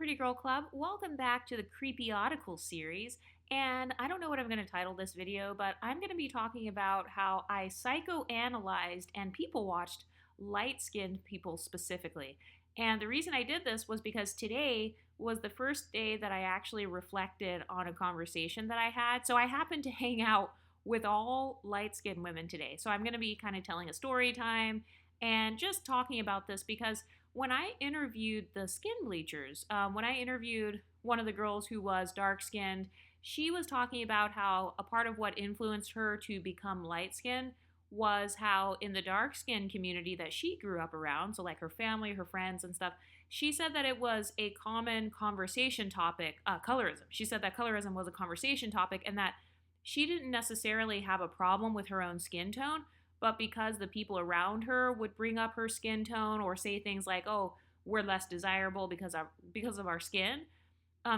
Pretty Girl Club. Welcome back to the Creepyoticals series. And I don't know what I'm going to title this video, but I'm going to be talking about how I psychoanalyzed and people watched light skinned people specifically. And the reason I did this was because today was the first day that I actually reflected on a conversation that I had. So I happened to hang out with all light skinned women today. So I'm going to be kind of telling a story time and just talking about this because when I interviewed the skin bleachers, when I interviewed one of the girls who was dark skinned, she was talking about how a part of what influenced her to become light skinned was how in the dark skinned community that she grew up around, so like her family, her friends, and stuff, she said that it was a common conversation topic, colorism. She said that colorism was a conversation topic and that she didn't necessarily have a problem with her own skin tone, but because the people around her would bring up her skin tone or say things like, "Oh, we're less desirable because of our skin,"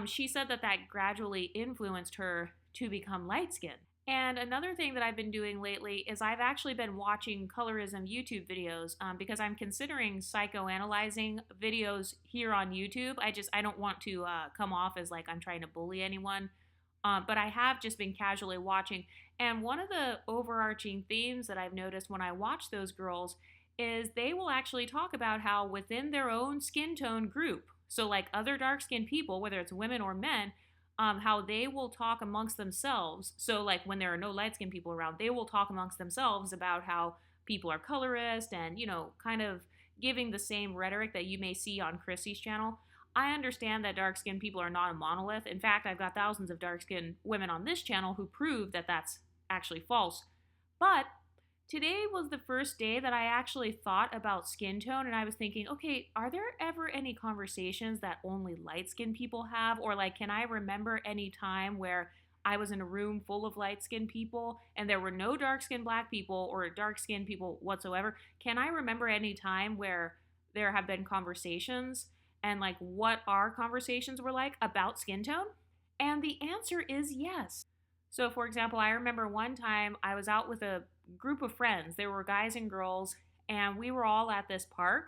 she said that that gradually influenced her to become light skinned. And another thing that I've been doing lately is I've actually been watching colorism YouTube videos because I'm considering psychoanalyzing videos here on YouTube. I don't want to come off as like I'm trying to bully anyone. But I have just been casually watching. And one of the overarching themes that I've noticed when I watch those girls is they will actually talk about how within their own skin tone group, so like other dark skinned people, whether it's women or men, how they will talk amongst themselves. So like when there are no light skinned people around, they will talk amongst themselves about how people are colorist and, kind of giving the same rhetoric that you may see on Chrissy's channel. I understand that dark-skinned people are not a monolith. In fact, I've got thousands of dark-skinned women on this channel who prove that that's actually false. But today was the first day that I actually thought about skin tone, and I was thinking, okay, are there ever any conversations that only light-skinned people have? Or like, can I remember any time where I was in a room full of light-skinned people and there were no dark-skinned black people or dark-skinned people whatsoever? Can I remember any time where there have been conversations and like what our conversations were like about skin tone? And the answer is yes. So for example, I remember one time I was out with a group of friends. There were guys and girls, and we were all at this park,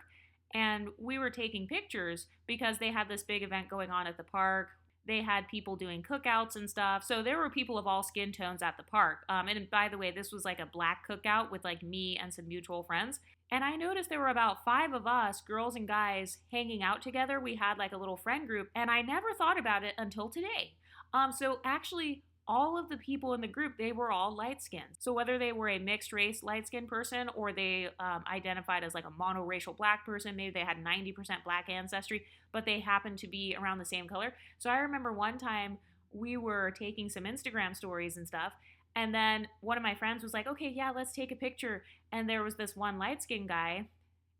and we were taking pictures because they had this big event going on at the park. They had people doing cookouts and stuff. So there were people of all skin tones at the park. And by the way, this was like a black cookout with like me and some mutual friends. And I noticed there were about 5 of us, girls and guys, hanging out together. We had like a little friend group, and I never thought about it until today. So actually, all of the people in the group, they were all light skinned. So whether they were a mixed race light skinned person or they identified as like a monoracial black person, maybe they had 90% black ancestry, but they happened to be around the same color. So I remember one time we were taking some Instagram stories and stuff, and then one of my friends was like, okay, yeah, let's take a picture. And there was this one light-skinned guy,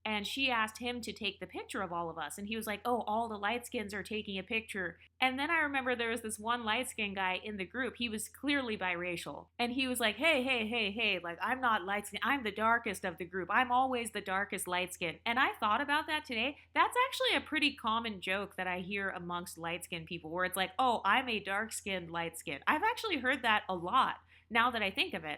and she asked him to take the picture of all of us. And he was like, oh, all the light skins are taking a picture. And then I remember there was this one light-skinned guy in the group. He was clearly biracial. And he was like, hey, like, I'm not light-skinned. I'm the darkest of the group. I'm always the darkest light-skinned. And I thought about that today. That's actually a pretty common joke that I hear amongst light-skinned people, where it's like, oh, I'm a dark-skinned light-skinned. I've actually heard that a lot now that I think of it.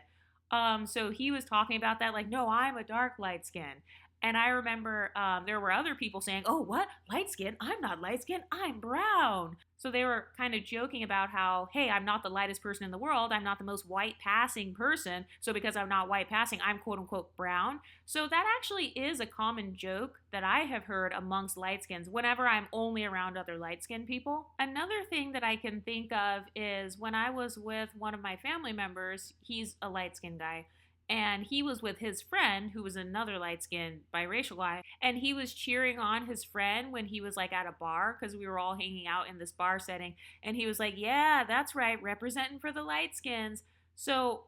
So he was talking about that, like, no, I'm a dark light skin. And I remember there were other people saying, oh, what? Light skin? I'm not light skin. I'm brown. So they were kind of joking about how, hey, I'm not the lightest person in the world. I'm not the most white passing person. So because I'm not white passing, I'm quote unquote brown. So that actually is a common joke that I have heard amongst light skins whenever I'm only around other light skinned people. Another thing that I can think of is when I was with one of my family members, he's a light skinned guy. And he was with his friend, who was another light-skinned biracial guy, and he was cheering on his friend when he was like at a bar, because we were all hanging out in this bar setting, and he was like, yeah, that's right, representing for the light skins. So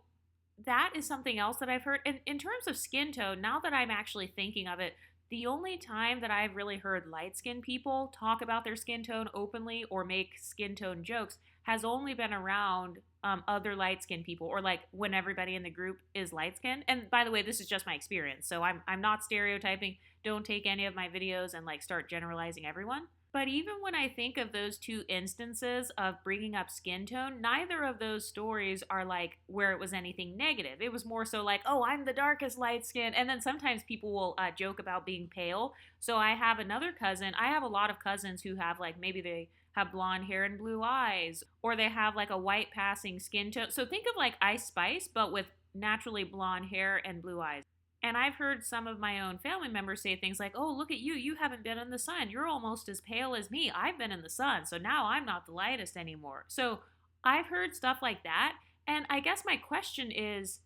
that is something else that I've heard. And in terms of skin tone, now that I'm actually thinking of it, the only time that I've really heard light-skinned people talk about their skin tone openly or make skin tone jokes has only been around other light-skinned people, or like when everybody in the group is light-skinned. And by the way, this is just my experience, so I'm not stereotyping. Don't take any of my videos and like start generalizing everyone. But even when I think of those two instances of bringing up skin tone, neither of those stories are like where it was anything negative. It was more so like, oh, I'm the darkest light skin. And then sometimes people will joke about being pale. So I have another cousin. I have a lot of cousins who have like maybe they have blonde hair and blue eyes, or they have like a white passing skin tone. So think of like Ice Spice, but with naturally blonde hair and blue eyes. And I've heard some of my own family members say things like, oh, look at you. You haven't been in the sun. You're almost as pale as me. I've been in the sun. So now I'm not the lightest anymore. So I've heard stuff like that. And I guess my question is,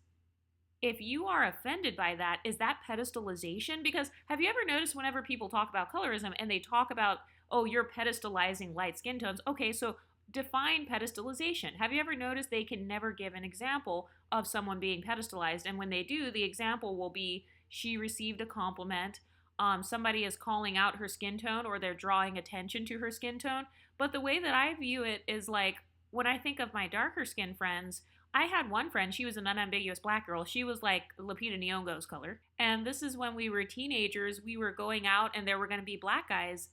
if you are offended by that, is that pedestalization? Because have you ever noticed whenever people talk about colorism and they talk about, oh, you're pedestalizing light skin tones? Okay, so define pedestalization. Have you ever noticed they can never give an example of someone being pedestalized? And when they do, the example will be she received a compliment, somebody is calling out her skin tone, or they're drawing attention to her skin tone. But the way that I view it is like when I think of my darker skin friends, I had one friend, she was an unambiguous black girl. She was like Lupita Nyong'o's color. And this is when we were teenagers, we were going out and there were going to be black guys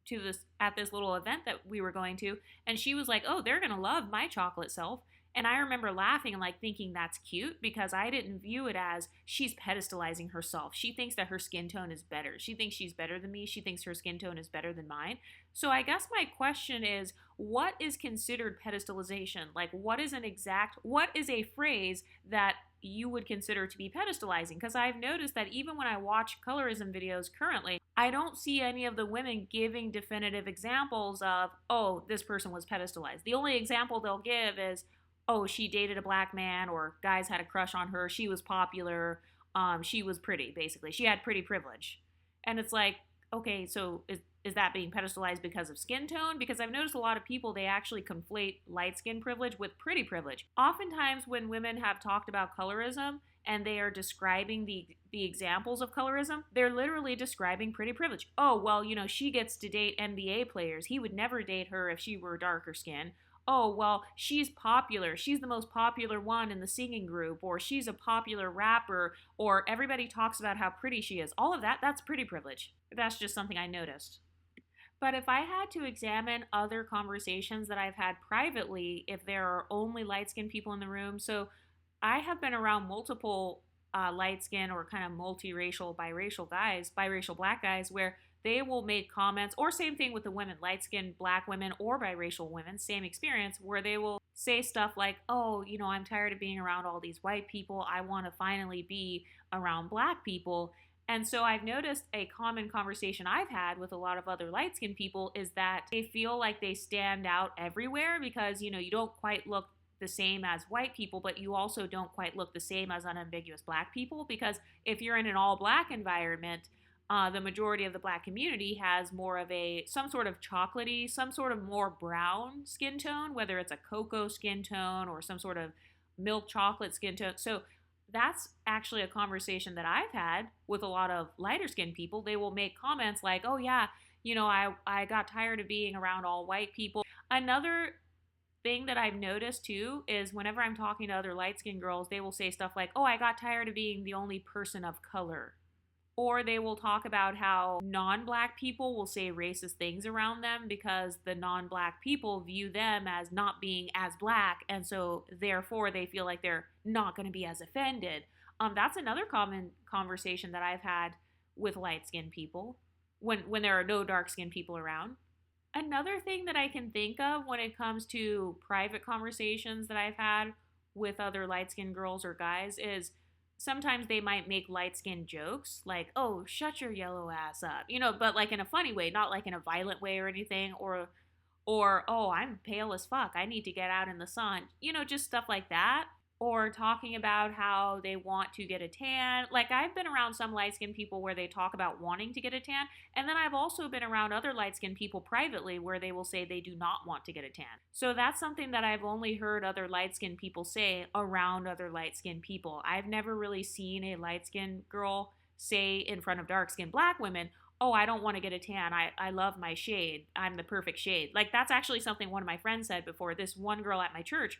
to this at this little event that we were going to, and she was like, oh, they're going to love my chocolate self. And I remember laughing and like thinking that's cute, because I didn't view it as she's pedestalizing herself. She thinks that her skin tone is better. She thinks she's better than me. She thinks her skin tone is better than mine. So I guess my question is, what is considered pedestalization? Like, what is a phrase that you would consider to be pedestalizing? Because I've noticed that even when I watch colorism videos currently, I don't see any of the women giving definitive examples of, oh, this person was pedestalized. The only example they'll give is, oh, she dated a black man, or guys had a crush on her, she was popular, she was pretty, basically. She had pretty privilege. And it's like, okay, so is that being pedestalized because of skin tone? Because I've noticed a lot of people, they actually conflate light skin privilege with pretty privilege. Oftentimes when women have talked about colorism and they are describing the examples of colorism, they're literally describing pretty privilege. Oh, well, she gets to date NBA players. He would never date her if she were darker skin. Oh, well, she's popular. She's the most popular one in the singing group, or she's a popular rapper, or everybody talks about how pretty she is. All of that, that's pretty privilege. That's just something I noticed. But if I had to examine other conversations that I've had privately, if there are only light skinned people in the room, so I have been around multiple light skinned or kind of multiracial, biracial black guys, where they will make comments, or same thing with the women, light skinned black women or biracial women, same experience, where they will say stuff like, oh, I'm tired of being around all these white people. I want to finally be around black people. And so I've noticed a common conversation I've had with a lot of other light skinned people is that they feel like they stand out everywhere because, you don't quite look the same as white people, but you also don't quite look the same as unambiguous black people. Because if you're in an all black environment, the majority of the black community has more of some sort of chocolatey, some sort of more brown skin tone, whether it's a cocoa skin tone or some sort of milk chocolate skin tone. So that's actually a conversation that I've had with a lot of lighter skinned people. They will make comments like, oh yeah, I got tired of being around all white people. Another thing that I've noticed too is whenever I'm talking to other light skinned girls, they will say stuff like, oh, I got tired of being the only person of color. Or they will talk about how non-black people will say racist things around them because the non-black people view them as not being as black, and so therefore they feel like they're not going to be as offended. That's another common conversation that I've had with light-skinned people when there are no dark-skinned people around. Another thing that I can think of when it comes to private conversations that I've had with other light-skinned girls or guys is sometimes they might make light-skinned jokes like, oh, shut your yellow ass up, but like in a funny way, not like in a violent way or anything, or oh, I'm pale as fuck, I need to get out in the sun, just stuff like that. Or talking about how they want to get a tan. Like, I've been around some light-skinned people where they talk about wanting to get a tan, and then I've also been around other light-skinned people privately where they will say they do not want to get a tan. So that's something that I've only heard other light-skinned people say around other light-skinned people. I've never really seen a light-skinned girl say in front of dark-skinned black women, oh, I don't want to get a tan, I love my shade, I'm the perfect shade. Like, that's actually something one of my friends said before. This one girl at my church,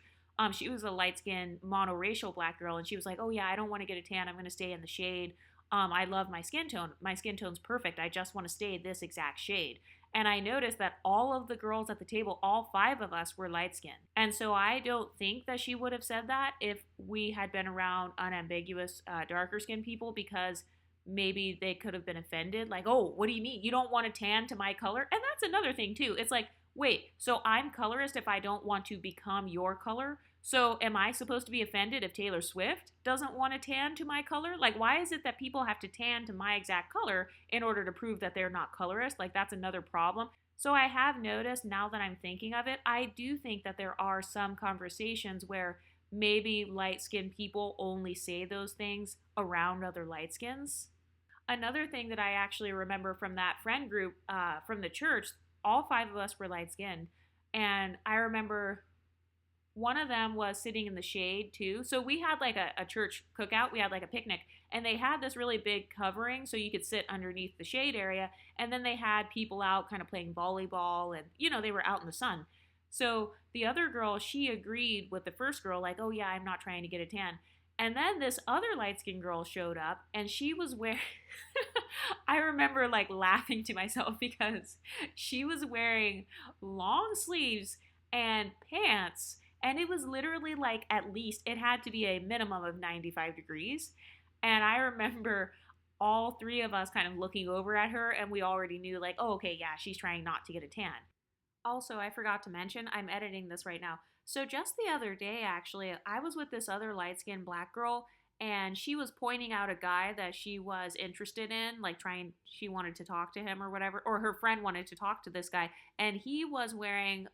she was a light-skinned monoracial black girl, and she was like, oh yeah, I don't want to get a tan, I'm going to stay in the shade. I love my skin tone. My skin tone's perfect. I just want to stay this exact shade. And I noticed that all of the girls at the table, all five of us, were light skinned. And so I don't think that she would have said that if we had been around unambiguous, darker skinned people, because maybe they could have been offended. Like, oh, what do you mean? You don't want to tan to my color? And that's another thing, too. It's like, wait, so I'm colorist if I don't want to become your color? So am I supposed to be offended if Taylor Swift doesn't want to tan to my color? Like, why is it that people have to tan to my exact color in order to prove that they're not colorist? Like, that's another problem. So I have noticed, now that I'm thinking of it, I do think that there are some conversations where maybe light skinned people only say those things around other light skins. Another thing that I actually remember from that friend group, from the church, all five of us were light skinned. And I remember one of them was sitting in the shade too. So we had like a church cookout, we had like a picnic, and they had this really big covering so you could sit underneath the shade area. And then they had people out kind of playing volleyball, and they were out in the sun. So the other girl, she agreed with the first girl, like, oh yeah, I'm not trying to get a tan. And then this other light skinned girl showed up, and she was wearing, I remember like laughing to myself because she was wearing long sleeves and pants, and it was literally like, at least it had to be a minimum of 95 degrees. And I remember all three of us kind of looking over at her, and we already knew, like, oh, okay, yeah, she's trying not to get a tan. Also, I forgot to mention, I'm editing this right now. So just the other day, actually, I was with this other light-skinned black girl, and she was pointing out a guy that she was interested in, like she wanted to talk to him or whatever, or her friend wanted to talk to this guy, and he was wearing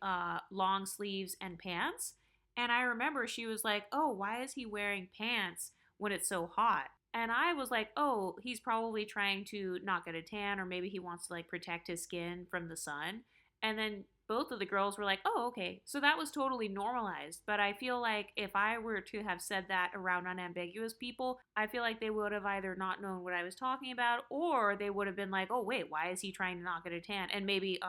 long sleeves and pants. And I remember she was like, oh, why is he wearing pants when it's so hot? And I was like, oh, he's probably trying to not get a tan, or maybe he wants to like protect his skin from the sun. And then both of the girls were like, oh, okay. So that was totally normalized. But I feel like if I were to have said that around unambiguous people, I feel like they would have either not known what I was talking about, or they would have been like, oh, wait, why is he trying to not get a tan? And maybe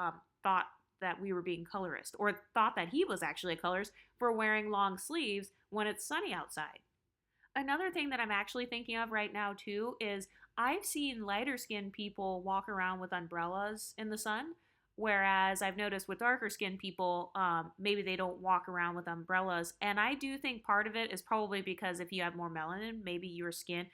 thought that we were being colorist, or thought that he was actually a colorist for wearing long sleeves when it's sunny outside. Another thing that I'm actually thinking of right now too is I've seen lighter skinned people walk around with umbrellas in the sun, whereas I've noticed with darker skinned people, maybe they don't walk around with umbrellas. And I do think part of it is probably because if you have more melanin, maybe your skin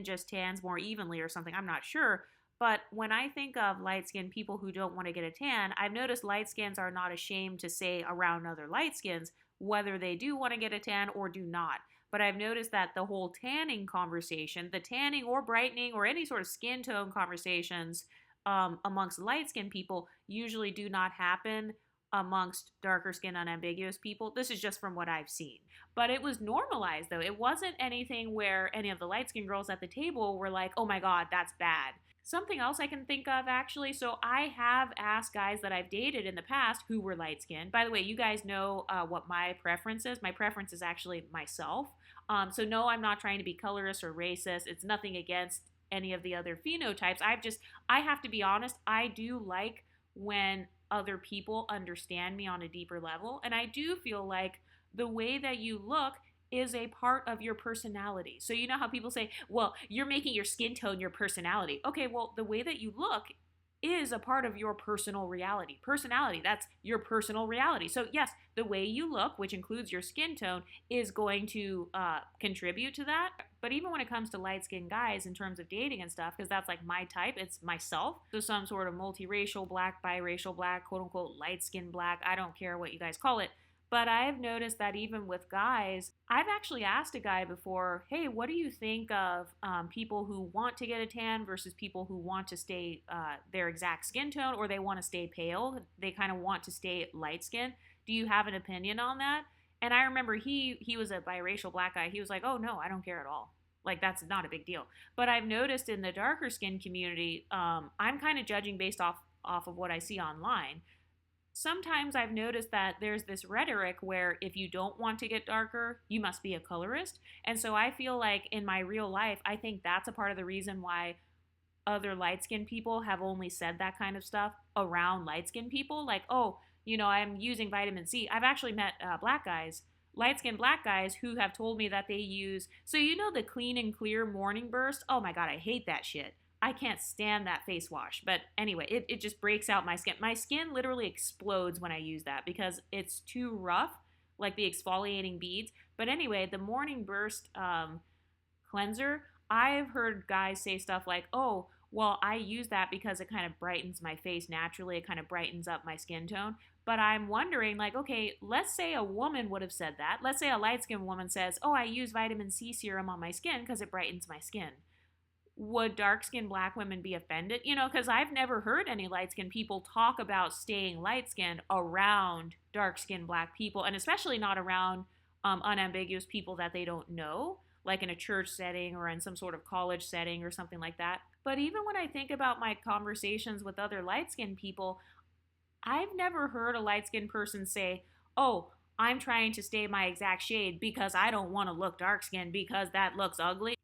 just tans more evenly or something. I'm not sure. But when I think of light skinned people who don't want to get a tan, I've noticed light skins are not ashamed to say around other light skins whether they do want to get a tan or do not. But I've noticed that the whole tanning conversation, the tanning or brightening or any sort of skin tone conversations amongst light skinned people usually do not happen amongst darker skin unambiguous people. This is just from what I've seen. But it was normalized though. It wasn't anything where any of the light skinned girls at the table were like, oh my God, that's bad. Something else I can think of actually, so I have asked guys that I've dated in the past who were light skinned. By the way, you guys know what my preference is. My preference is actually myself. So no, I'm not trying to be colorist or racist. It's nothing against any of the other phenotypes. I have to be honest, I do like when other people understand me on a deeper level. And I do feel like the way that you look is a part of your personality. So you know how people say, well, you're making your skin tone your personality. Okay, well, the way that you look is a part of your personal reality. Personality, that's your personal reality. So yes, the way you look, which includes your skin tone, is going to contribute to that. But even when it comes to light-skinned guys in terms of dating and stuff, because that's like my type, it's myself. So some sort of multiracial black, biracial black, quote unquote light-skinned black, I don't care what you guys call it. But I've noticed that even with guys, I've actually asked a guy before, hey, what do you think of people who want to get a tan versus people who want to stay their exact skin tone, or they want to stay pale? They kind of want to stay light skin. Do you have an opinion on that? And I remember he was a biracial black guy. He was like, oh, no, I don't care at all. Like, that's not a big deal. But I've noticed in the darker skin community, I'm kind of judging based off of what I see online. Sometimes I've noticed that there's this rhetoric where if you don't want to get darker, you must be a colorist. And so I feel like in my real life, I think that's a part of the reason why other light-skinned people have only said that kind of stuff around light-skinned people. Like, oh, I'm using vitamin C. I've actually met black guys, light-skinned black guys, who have told me that they use, so the Clean and Clear Morning Burst? Oh my God, I hate that shit. I can't stand that face wash. But anyway, it just breaks out my skin. My skin literally explodes when I use that because it's too rough, like the exfoliating beads. But anyway, the Morning Burst cleanser, I've heard guys say stuff like, oh, well, I use that because it kind of brightens my face naturally. It kind of brightens up my skin tone. But I'm wondering, like, okay, let's say a woman would have said that. Let's say a light skinned woman says, oh, I use vitamin C serum on my skin because it brightens my skin. Would dark skinned black women be offended? You know, because I've never heard any light skinned people talk about staying light skinned around dark skinned black people, and especially not around unambiguous people that they don't know, like in a church setting or in some sort of college setting or something like that. But even when I think about my conversations with other light skinned people, I've never heard a light skinned person say, oh, I'm trying to stay my exact shade because I don't want to look dark skinned because that looks ugly.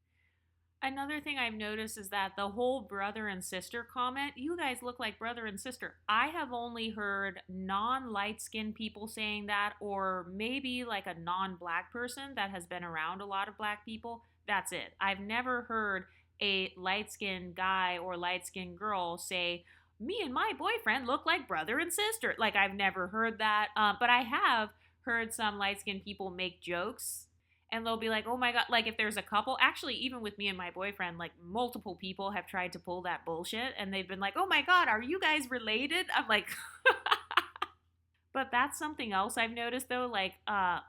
Another thing I've noticed is that the whole brother and sister comment, you guys look like brother and sister. I have only heard non-light skinned people saying that, or maybe like a non-black person that has been around a lot of black people. That's it. I've never heard a light skinned guy or light skinned girl say, me and my boyfriend look like brother and sister. Like, I've never heard that. But I have heard some light skinned people make jokes, and they'll be like, oh my God, like if there's a couple, actually, even with me and my boyfriend, like multiple people have tried to pull that bullshit, and they've been like, oh my God, are you guys related? I'm like, but that's something else I've noticed though, like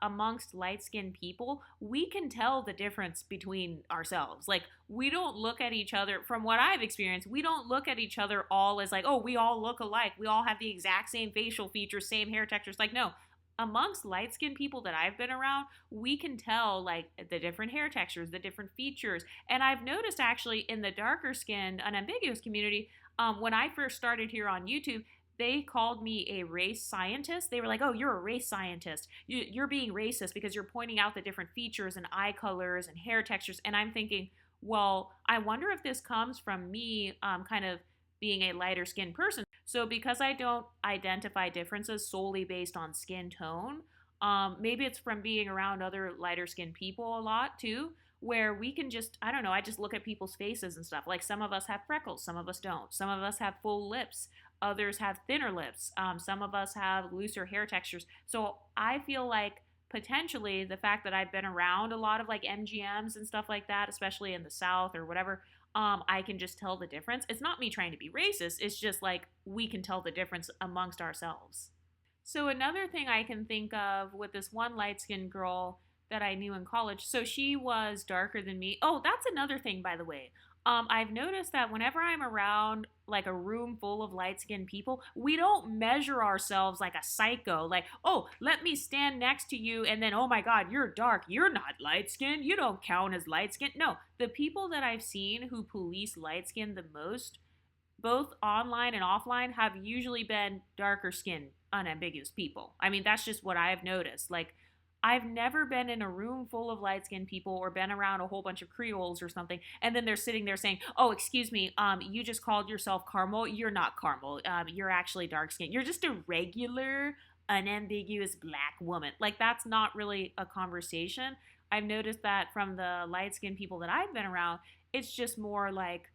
amongst light skinned people, we can tell the difference between ourselves. Like, we don't look at each other, from what I've experienced, we don't look at each other all as like, oh, we all look alike. We all have the exact same facial features, same hair textures. Like, no, amongst light skinned people that I've been around, we can tell like the different hair textures, the different features. And I've noticed actually in the darker skinned, unambiguous community, when I first started here on YouTube, they called me a race scientist. They were like, oh, you're a race scientist. You're being racist because you're pointing out the different features and eye colors and hair textures. And I'm thinking, well, I wonder if this comes from me kind of being a lighter skinned person. So because I don't identify differences solely based on skin tone, maybe it's from being around other lighter skinned people a lot too, where we can just, I don't know, I just look at people's faces and stuff. Like, some of us have freckles, some of us don't. Some of us have full lips, others have thinner lips. Some of us have looser hair textures. So I feel like potentially the fact that I've been around a lot of like MGMs and stuff like that, especially in the South or whatever, I can just tell the difference. It's not me trying to be racist. It's just like we can tell the difference amongst ourselves. So another thing I can think of with this one light-skinned girl that I knew in college, so she was darker than me. Oh, that's another thing, by the way. I've noticed that whenever I'm around like a room full of light-skinned people, we don't measure ourselves like a psycho. Like, oh, let me stand next to you, and then, oh my God, you're dark. You're not light-skinned. You don't count as light-skinned. No, the people that I've seen who police light-skinned the most, both online and offline, have usually been darker skinned, unambiguous people. I mean, that's just what I've noticed. Like, I've never been in a room full of light-skinned people or been around a whole bunch of Creoles or something, and then they're sitting there saying, "Oh, excuse me, you just called yourself caramel. You're not caramel. You're actually dark-skinned. You're just a regular, unambiguous black woman." Like, that's not really a conversation. I've noticed that from the light-skinned people that I've been around, it's just more like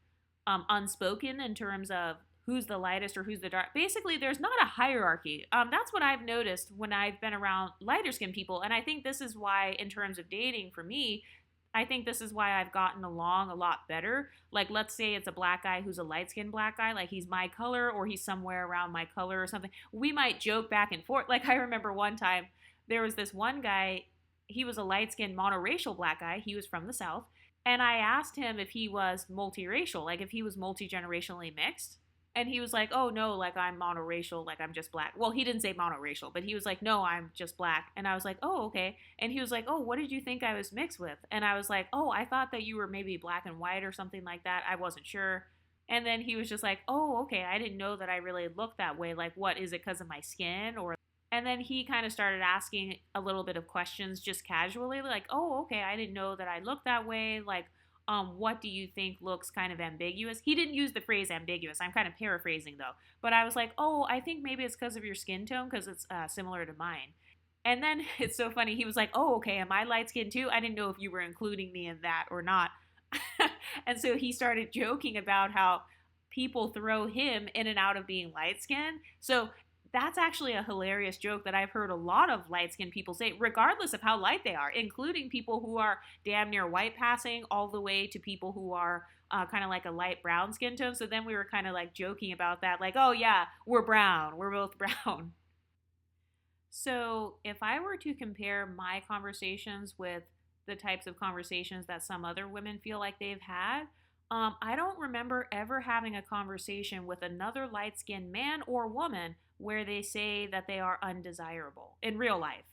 unspoken in terms of who's the lightest or who's the dark. Basically, there's not a hierarchy. That's what I've noticed when I've been around lighter skinned people. And I think this is why, in terms of dating for me, I think this is why I've gotten along a lot better. Like, let's say it's a black guy who's a light skinned black guy, like he's my color or he's somewhere around my color or something. We might joke back and forth. Like, I remember one time there was this one guy, he was a light skinned monoracial black guy. He was from the South. And I asked him if he was multiracial, like if he was multi-generationally mixed. And he was like, oh, no, like I'm monoracial, like I'm just black. Well, he didn't say monoracial, but he was like, no, I'm just black. And I was like, oh, okay. And he was like, oh, what did you think I was mixed with? And I was like, oh, I thought that you were maybe black and white or something like that. I wasn't sure. And then he was just like, oh, okay, I didn't know that I really looked that way. Like, what, is it because of my skin? Or, and then he kind of started asking a little bit of questions just casually, like, oh, okay, I didn't know that I looked that way. Like, what do you think looks kind of ambiguous? He didn't use the phrase ambiguous. I'm kind of paraphrasing though. But I was like, oh, I think maybe it's because of your skin tone because it's similar to mine. And then it's so funny. He was like, oh, okay, am I light skinned too? I didn't know if you were including me in that or not. And so he started joking about how people throw him in and out of being light skinned. So that's actually a hilarious joke that I've heard a lot of light skinned people say, regardless of how light they are, including people who are damn near white passing, all the way to people who are kind of like a light brown skin tone. So then we were kind of like joking about that, like, oh yeah, we're brown, we're both brown. So, if I were to compare my conversations with the types of conversations that some other women feel like they've had, I don't remember ever having a conversation with another light skinned man or woman where they say that they are undesirable in real life.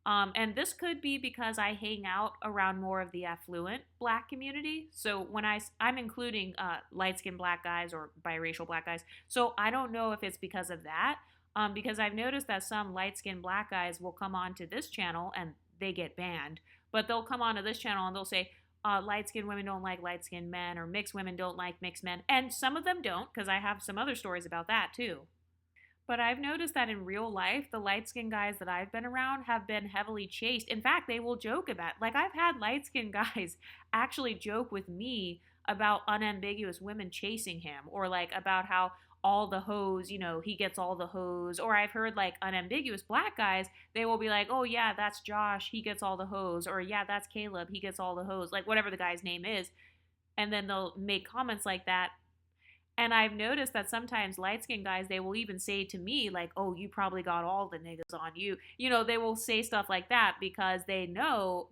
And this could be because I hang out around more of the affluent black community. So when I'm including light skinned black guys or biracial black guys. So I don't know if it's because of that. Because I've noticed that some light skinned black guys will come on to this channel and they get banned, but they'll come onto this channel and they'll say, light skinned women don't like light skinned men, or mixed women don't like mixed men. And some of them don't, because I have some other stories about that too. But I've noticed that in real life, the light skinned guys that I've been around have been heavily chased. In fact, they will joke about, like, I've had light skinned guys actually joke with me about unambiguous women chasing him, or like about how all the hoes, he gets all the hoes. Or I've heard like unambiguous black guys, they will be like, oh yeah, that's Josh, he gets all the hoes. Or yeah, that's Caleb, he gets all the hoes. Like whatever the guy's name is. And then they'll make comments like that. And I've noticed that sometimes light skinned guys, they will even say to me, like, oh, you probably got all the niggas on you. They will say stuff like that because they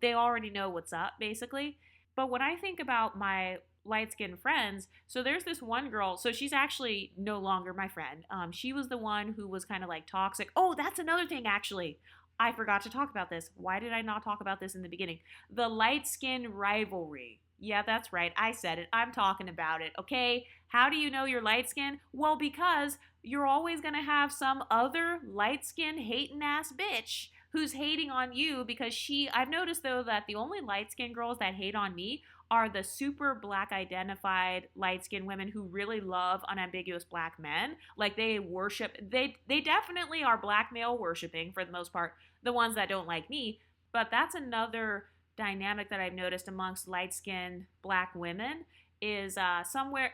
already know what's up, basically. But when I think about my light skinned friends, so there's this one girl, so she's actually no longer my friend. She was the one who was kind of like toxic. Oh, that's another thing, actually. I forgot to talk about this. Why did I not talk about this in the beginning? The light skin rivalry. Yeah, that's right. I said it. I'm talking about it, okay? How do you know you're light skinned? Well, because you're always going to have some other light skinned hating ass bitch who's hating on you because I've noticed though that the only light skinned girls that hate on me are the super black identified light skinned women who really love unambiguous black men. Like they definitely are black male worshiping for the most part, the ones that don't like me. But that's another dynamic that I've noticed amongst light-skinned black women is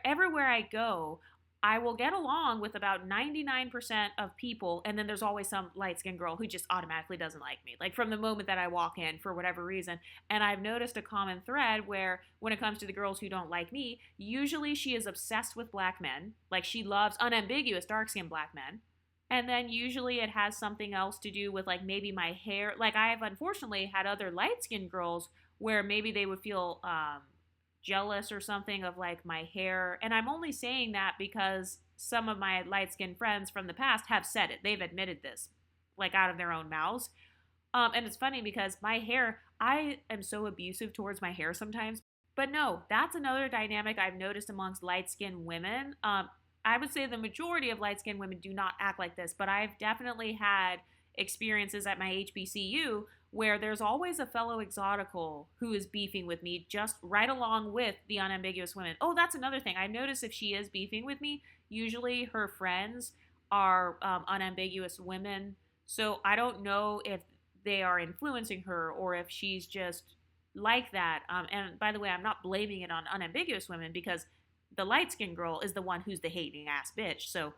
everywhere I go, I will get along with about 99% of people, and then there's always some light-skinned girl who just automatically doesn't like me, like from the moment that I walk in for whatever reason. And I've noticed a common thread where when it comes to the girls who don't like me, usually she is obsessed with black men, like she loves unambiguous dark-skinned black men. And then usually it has something else to do with like maybe my hair. Like I have unfortunately had other light skinned girls where maybe they would feel jealous or something of like my hair. And I'm only saying that because some of my light skinned friends from the past have said it. They've admitted this, like out of their own mouths. And it's funny because my hair, I am so abusive towards my hair sometimes. But no, that's another dynamic I've noticed amongst light skinned women. I would say the majority of light skinned women do not act like this, but I've definitely had experiences at my HBCU where there's always a fellow exotical who is beefing with me just right along with the unambiguous women. Oh, that's another thing. I've noticed if she is beefing with me, usually her friends are unambiguous women. So I don't know if they are influencing her or if she's just like that. And by the way, I'm not blaming it on unambiguous women because the light-skinned girl is the one who's the hating ass bitch. So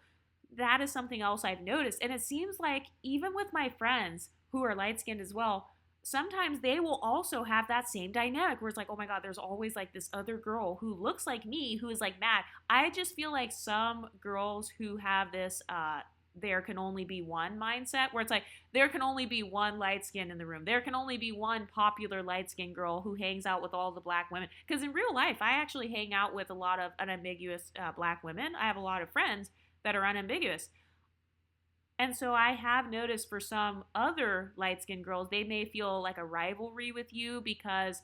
that is something else I've noticed. And it seems like even with my friends who are light-skinned as well, sometimes they will also have that same dynamic where it's like, oh my God, there's always like this other girl who looks like me who is like mad. I just feel like some girls who have this there can only be one mindset where it's like there can only be one light skin in the room. There can only be one popular light skinned girl who hangs out with all the black women. Because in real life, I actually hang out with a lot of unambiguous black women. I have a lot of friends that are unambiguous. And so I have noticed for some other light skinned girls, they may feel like a rivalry with you because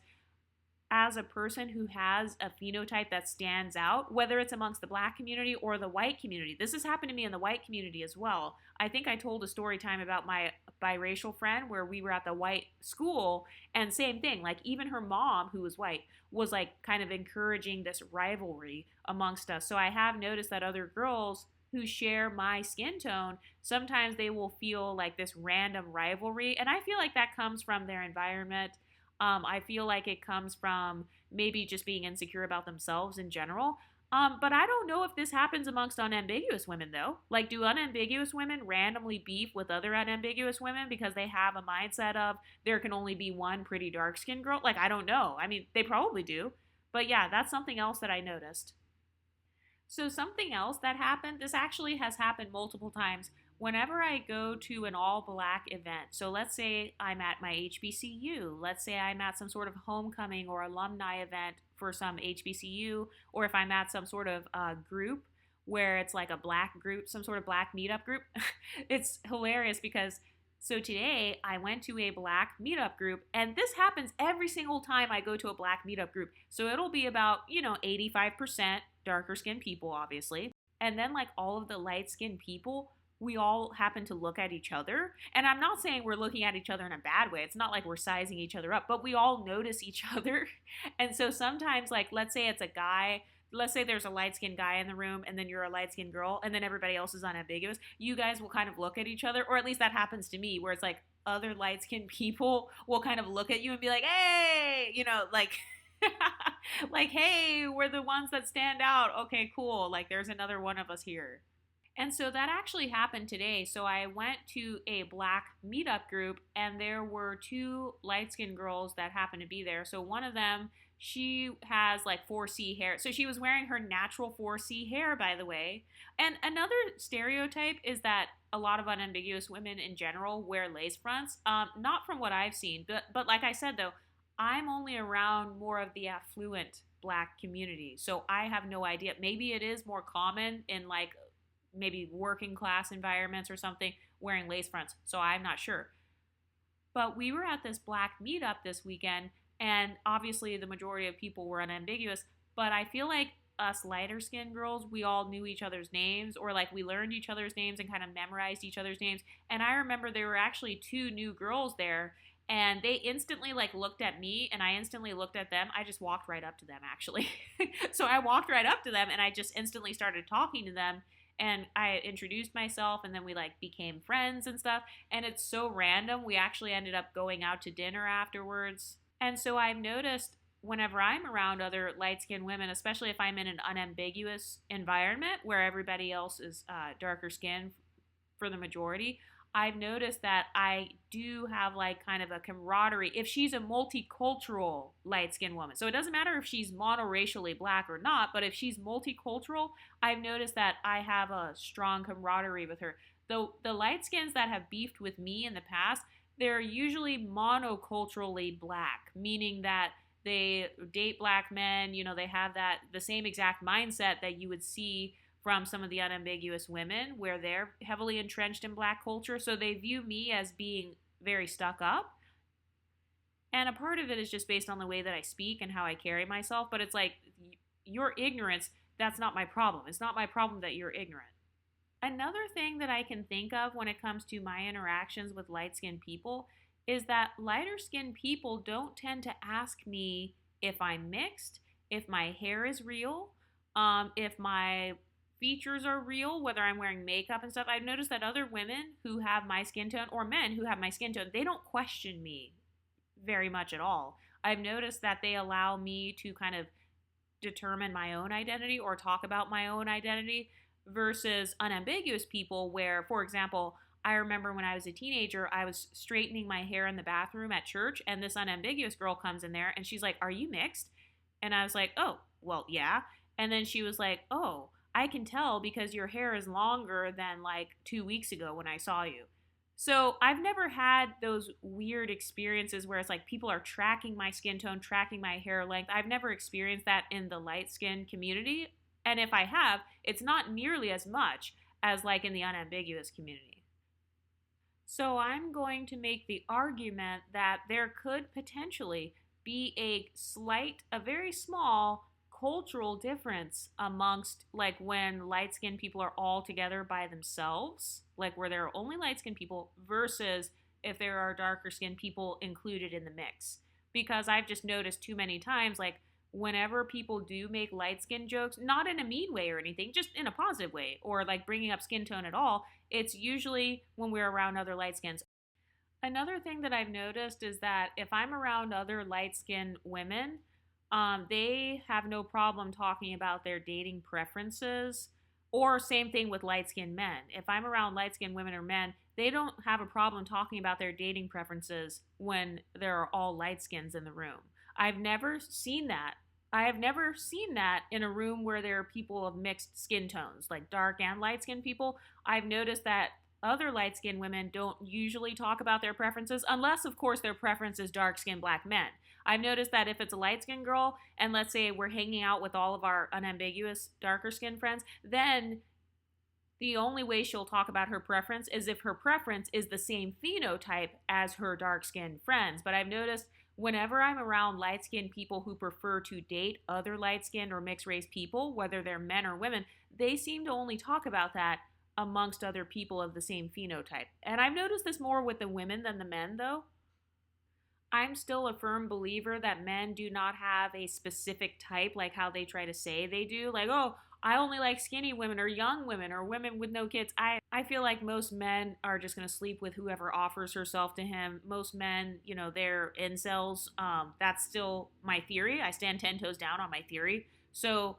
as a person who has a phenotype that stands out, whether it's amongst the black community or the white community. This has happened to me in the white community as well. I think I told a story time about my biracial friend where we were at the white school and same thing, like even her mom, who was white, was like kind of encouraging this rivalry amongst us. So I have noticed that other girls who share my skin tone, sometimes they will feel like this random rivalry. And I feel like that comes from their environment. I feel like it comes from maybe just being insecure about themselves in general. But I don't know if this happens amongst unambiguous women, though. Like, do unambiguous women randomly beef with other unambiguous women because they have a mindset of there can only be one pretty dark skinned girl? Like, I don't know. I mean, they probably do. But yeah, that's something else that I noticed. So, something else that happened, this actually has happened multiple times. Whenever I go to an all black event, so let's say I'm at my HBCU, let's say I'm at some sort of homecoming or alumni event for some HBCU, or if I'm at some sort of group where it's like a black group, some sort of black meetup group, it's hilarious because so today I went to a black meetup group, and this happens every single time I go to a black meetup group. So it'll be about, 85% darker skinned people, obviously. And then, like, all of the light skinned people, we all happen to look at each other. And I'm not saying we're looking at each other in a bad way. It's not like we're sizing each other up, but we all notice each other. And so sometimes, like, let's say it's a guy, let's say there's a light skinned guy in the room and then you're a light skinned girl and then everybody else is unambiguous. You guys will kind of look at each other, or at least that happens to me, where it's like other light skinned people will kind of look at you and be like, hey, like, like, hey, we're the ones that stand out. Okay, cool. Like, there's another one of us here. And so that actually happened today. So I went to a black meetup group, and there were two light skinned girls that happened to be there. So one of them, she has like 4C hair. So she was wearing her natural 4C hair, by the way. And another stereotype is that a lot of unambiguous women in general wear lace fronts. Not from what I've seen, but like I said, though, I'm only around more of the affluent black community. So I have no idea. Maybe it is more common in like maybe working class environments or something wearing lace fronts. So I'm not sure. But we were at this black meetup this weekend, and obviously the majority of people were unambiguous. But I feel like us lighter skinned girls, we all knew each other's names, or like we learned each other's names and kind of memorized each other's names. And I remember there were actually two new girls there, and they instantly like looked at me and I instantly looked at them. I just walked right up to them, actually. So I walked right up to them and I just instantly started talking to them, and I introduced myself, and then we like became friends and stuff. And it's so random. We actually ended up going out to dinner afterwards. And so I've noticed whenever I'm around other light skinned women, especially if I'm in an unambiguous environment where everybody else is darker skinned for the majority, I've noticed that I do have like kind of a camaraderie if she's a multicultural light skinned woman. So it doesn't matter if she's monoracially black or not, but if she's multicultural, I've noticed that I have a strong camaraderie with her. Though the light skins that have beefed with me in the past, they're usually monoculturally black, meaning that they date black men, they have that the same exact mindset that you would see from some of the unambiguous women where they're heavily entrenched in black culture. So they view me as being very stuck up. And a part of it is just based on the way that I speak and how I carry myself. But it's like, your ignorance, that's not my problem. It's not my problem that you're ignorant. Another thing that I can think of when it comes to my interactions with light-skinned people is that lighter-skinned people don't tend to ask me if I'm mixed, if my hair is real, if my features are real, whether I'm wearing makeup and stuff. I've noticed that other women who have my skin tone, or men who have my skin tone, they don't question me very much at all. I've noticed that they allow me to kind of determine my own identity or talk about my own identity versus unambiguous people where, for example, I remember when I was a teenager, I was straightening my hair in the bathroom at church, and this unambiguous girl comes in there and she's like, "Are you mixed?" And I was like, "Oh, well, yeah." And then she was like, "Oh, I can tell because your hair is longer than like 2 weeks ago when I saw you." So I've never had those weird experiences where it's like people are tracking my skin tone, tracking my hair length. I've never experienced that in the light skin community. And if I have, it's not nearly as much as like in the unambiguous community. So I'm going to make the argument that there could potentially be a very small cultural difference amongst like when light-skinned people are all together by themselves, like where there are only light-skinned people versus if there are darker-skinned people included in the mix. Because I've just noticed too many times, like whenever people do make light-skin jokes, not in a mean way or anything, just in a positive way, or like bringing up skin tone at all, it's usually when we're around other light skins. Another thing that I've noticed is that if I'm around other light skinned women, they have no problem talking about their dating preferences. Or same thing with light skinned men. If I'm around light skinned women or men, they don't have a problem talking about their dating preferences when there are all light skins in the room. I've never seen that. I have never seen that in a room where there are people of mixed skin tones, like dark and light skinned people. I've noticed that other light skinned women don't usually talk about their preferences, unless, of course, their preference is dark skinned black men. I've noticed that if it's a light skinned girl, and let's say we're hanging out with all of our unambiguous darker skinned friends, then the only way she'll talk about her preference is if her preference is the same phenotype as her dark skinned friends. But I've noticed whenever I'm around light skinned people who prefer to date other light skinned or mixed race people, whether they're men or women, they seem to only talk about that amongst other people of the same phenotype. And I've noticed this more with the women than the men, though. I'm still a firm believer that men do not have a specific type like how they try to say they do. Like, oh, I only like skinny women or young women or women with no kids. I feel like most men are just going to sleep with whoever offers herself to him. Most men, they're incels. That's still my theory. I stand 10 toes down on my theory. So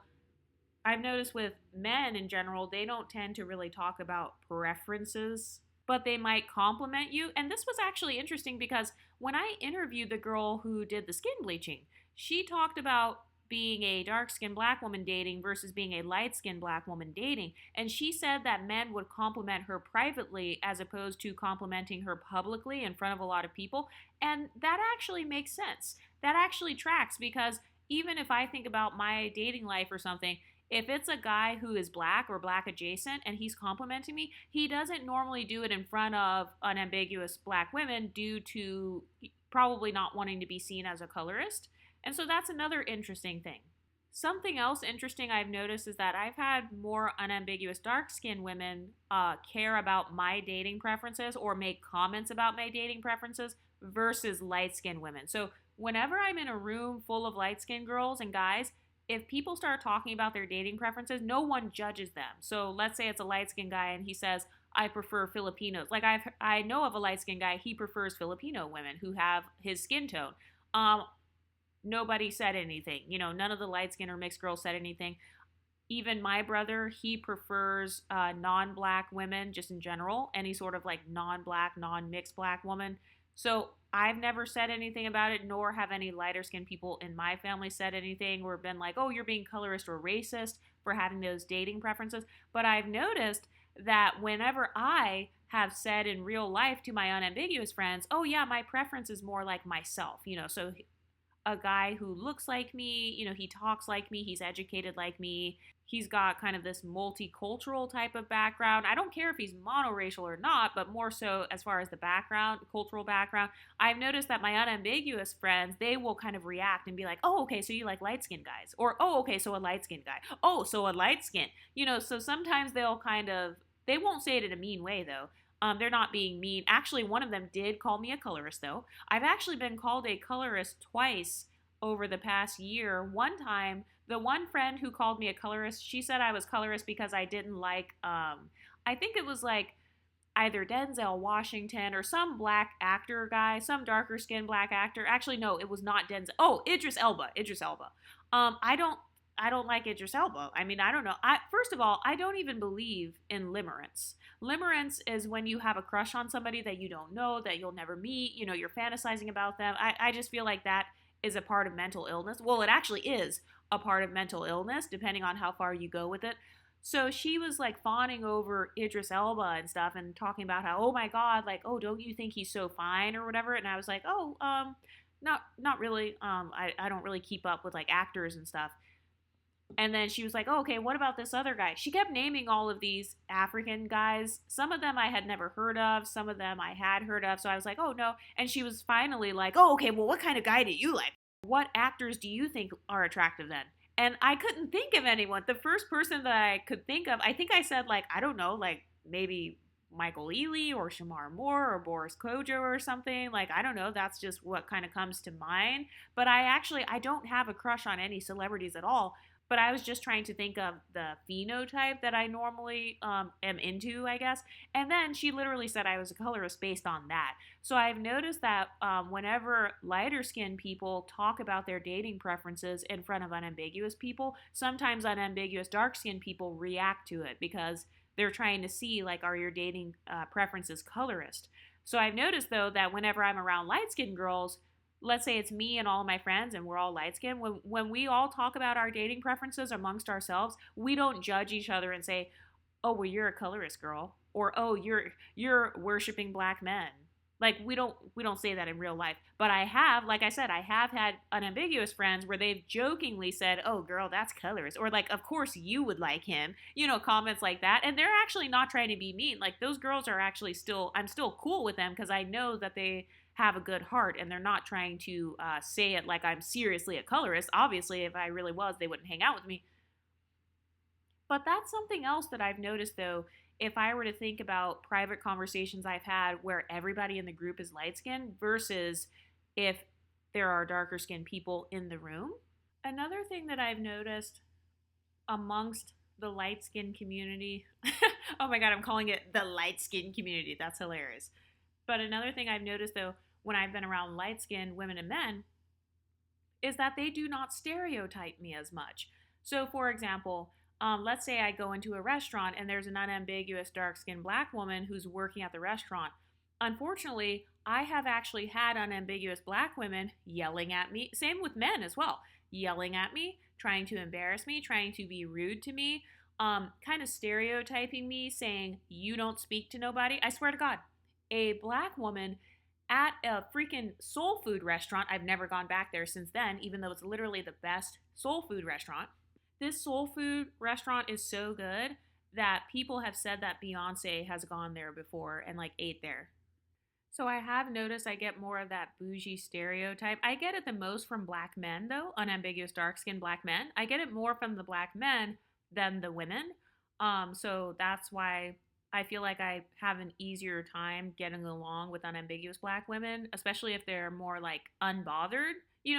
I've noticed with men in general, they don't tend to really talk about preferences, but they might compliment you. And this was actually interesting because when I interviewed the girl who did the skin bleaching, she talked about being a dark skinned black woman dating versus being a light skinned black woman dating. And she said that men would compliment her privately as opposed to complimenting her publicly in front of a lot of people. And that actually makes sense. That actually tracks because even if I think about my dating life or something, if it's a guy who is black or black adjacent and he's complimenting me, he doesn't normally do it in front of unambiguous black women due to probably not wanting to be seen as a colorist. And so that's another interesting thing. Something else interesting I've noticed is that I've had more unambiguous dark skinned women care about my dating preferences or make comments about my dating preferences versus light skinned women. So whenever I'm in a room full of light skinned girls and guys, if people start talking about their dating preferences, no one judges them. So let's say it's a light skinned guy and he says, I prefer Filipinos. Like I know of a light skinned guy, he prefers Filipino women who have his skin tone. Nobody said anything. None of the light skinned or mixed girls said anything. Even my brother, he prefers non-black women just in general, any sort of like non-black, non-mixed black woman. So I've never said anything about it, nor have any lighter skinned people in my family said anything or been like, oh, you're being colorist or racist for having those dating preferences. But I've noticed that whenever I have said in real life to my unambiguous friends, oh, yeah, my preference is more like myself, so a guy who looks like me, he talks like me, he's educated like me, he's got kind of this multicultural type of background. I don't care if he's monoracial or not, but more so as far as the background, cultural background. I've noticed that my unambiguous friends, they will kind of react and be like, oh, okay, so you like light-skinned guys. Or, oh, okay, so a light-skinned guy. Oh, so a light skin. So sometimes they'll they won't say it in a mean way, though. They're not being mean. Actually, one of them did call me a colorist, though. I've actually been called a colorist twice over the past year. One time, the one friend who called me a colorist, she said I was colorist because I didn't like, I think it was like either Denzel Washington or some black actor guy, some darker skinned black actor. Actually, no, it was not Denzel. Oh, Idris Elba. Idris Elba. I don't like Idris Elba. I mean, I don't know. First of all, I don't even believe in limerence. Limerence is when you have a crush on somebody that you don't know, that you'll never meet, you're fantasizing about them. I just feel like that is a part of mental illness. Well, it actually is a part of mental illness, depending on how far you go with it. So she was like fawning over Idris Elba and stuff and talking about how, oh my God, like, oh, don't you think he's so fine or whatever? And I was like, oh, not really. I don't really keep up with like actors and stuff. And then she was like, oh, okay, what about this other guy? She kept naming all of these African guys. Some of them I had never heard of. Some of them I had heard of. So I was like, oh, no. And she was finally like, oh, okay, well, what kind of guy do you like? What actors do you think are attractive then? And I couldn't think of anyone. The first person that I could think of, I think I said, like, I don't know, like maybe Michael Ealy or Shamar Moore or Boris Kodjoe or something. Like, I don't know. That's just what kind of comes to mind. But I don't have a crush on any celebrities at all. But I was just trying to think of the phenotype that I normally am into, I guess. And then she literally said I was a colorist based on that. So I've noticed that whenever lighter skinned people talk about their dating preferences in front of unambiguous people, sometimes unambiguous dark skinned people react to it because they're trying to see, like, are your dating preferences colorist? So I've noticed, though, that whenever I'm around light skinned girls, let's say it's me and all of my friends and we're all light skinned, when we all talk about our dating preferences amongst ourselves, we don't judge each other and say, oh, well, you're a colorist girl, or oh, you're worshiping black men. Like, we don't say that in real life. But I have, like I said, I have had unambiguous friends where they've jokingly said, oh girl, that's colorist, or like, of course you would like him, comments like that. And they're actually not trying to be mean. Like, those girls are actually still, I'm still cool with them because I know that they have a good heart and they're not trying to say it like I'm seriously a colorist. Obviously, if I really was, they wouldn't hang out with me. But that's something else that I've noticed, though. If I were to think about private conversations I've had where everybody in the group is light skinned versus if there are darker skinned people in the room. Another thing that I've noticed amongst the light skinned community, oh my God, I'm calling it the light skinned community. That's hilarious. But another thing I've noticed, though, when I've been around light skinned women and men is that they do not stereotype me as much. So, for example, let's say I go into a restaurant and there's an unambiguous dark skinned black woman who's working at the restaurant. Unfortunately, I have actually had unambiguous black women yelling at me, same with men as well, yelling at me, trying to embarrass me, trying to be rude to me, kind of stereotyping me, saying, you don't speak to nobody. I swear to God, a black woman at a freaking soul food restaurant. I've never gone back there since then, even though it's literally the best soul food restaurant. This soul food restaurant is so good that people have said that Beyonce has gone there before and like ate there. So I have noticed I get more of that bougie stereotype. I get it the most from black men, though, unambiguous dark skinned black men. I get it more from the black men than the women. So that's why I feel like I have an easier time getting along with unambiguous black women, especially if they're more like unbothered,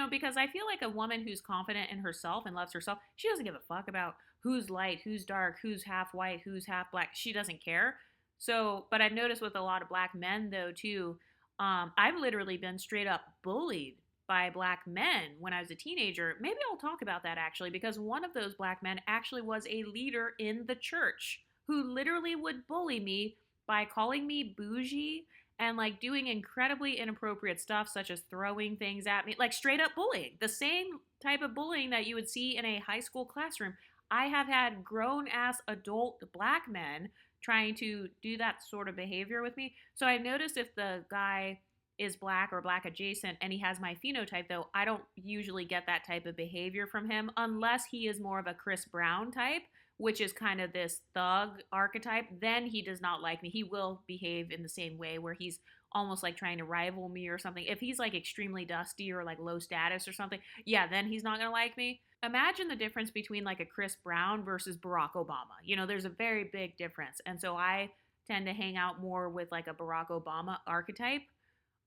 because I feel like a woman who's confident in herself and loves herself, she doesn't give a fuck about who's light, who's dark, who's half white, who's half black. She doesn't care. So, but I've noticed with a lot of black men, though, too, I've literally been straight up bullied by black men when I was a teenager. Maybe I'll talk about that actually, because one of those black men actually was a leader in the church who literally would bully me by calling me bougie and like doing incredibly inappropriate stuff, such as throwing things at me, like straight up bullying. The same type of bullying that you would see in a high school classroom. I have had grown ass adult black men trying to do that sort of behavior with me. So I've noticed if the guy is black or black adjacent and he has my phenotype, though, I don't usually get that type of behavior from him unless he is more of a Chris Brown type, which is kind of this thug archetype. Then he does not like me. He will behave in the same way where he's almost like trying to rival me or something. If he's like extremely dusty or like low status or something, yeah, then he's not gonna like me. Imagine the difference between like a Chris Brown versus Barack Obama. There's a very big difference. And so I tend to hang out more with like a Barack Obama archetype,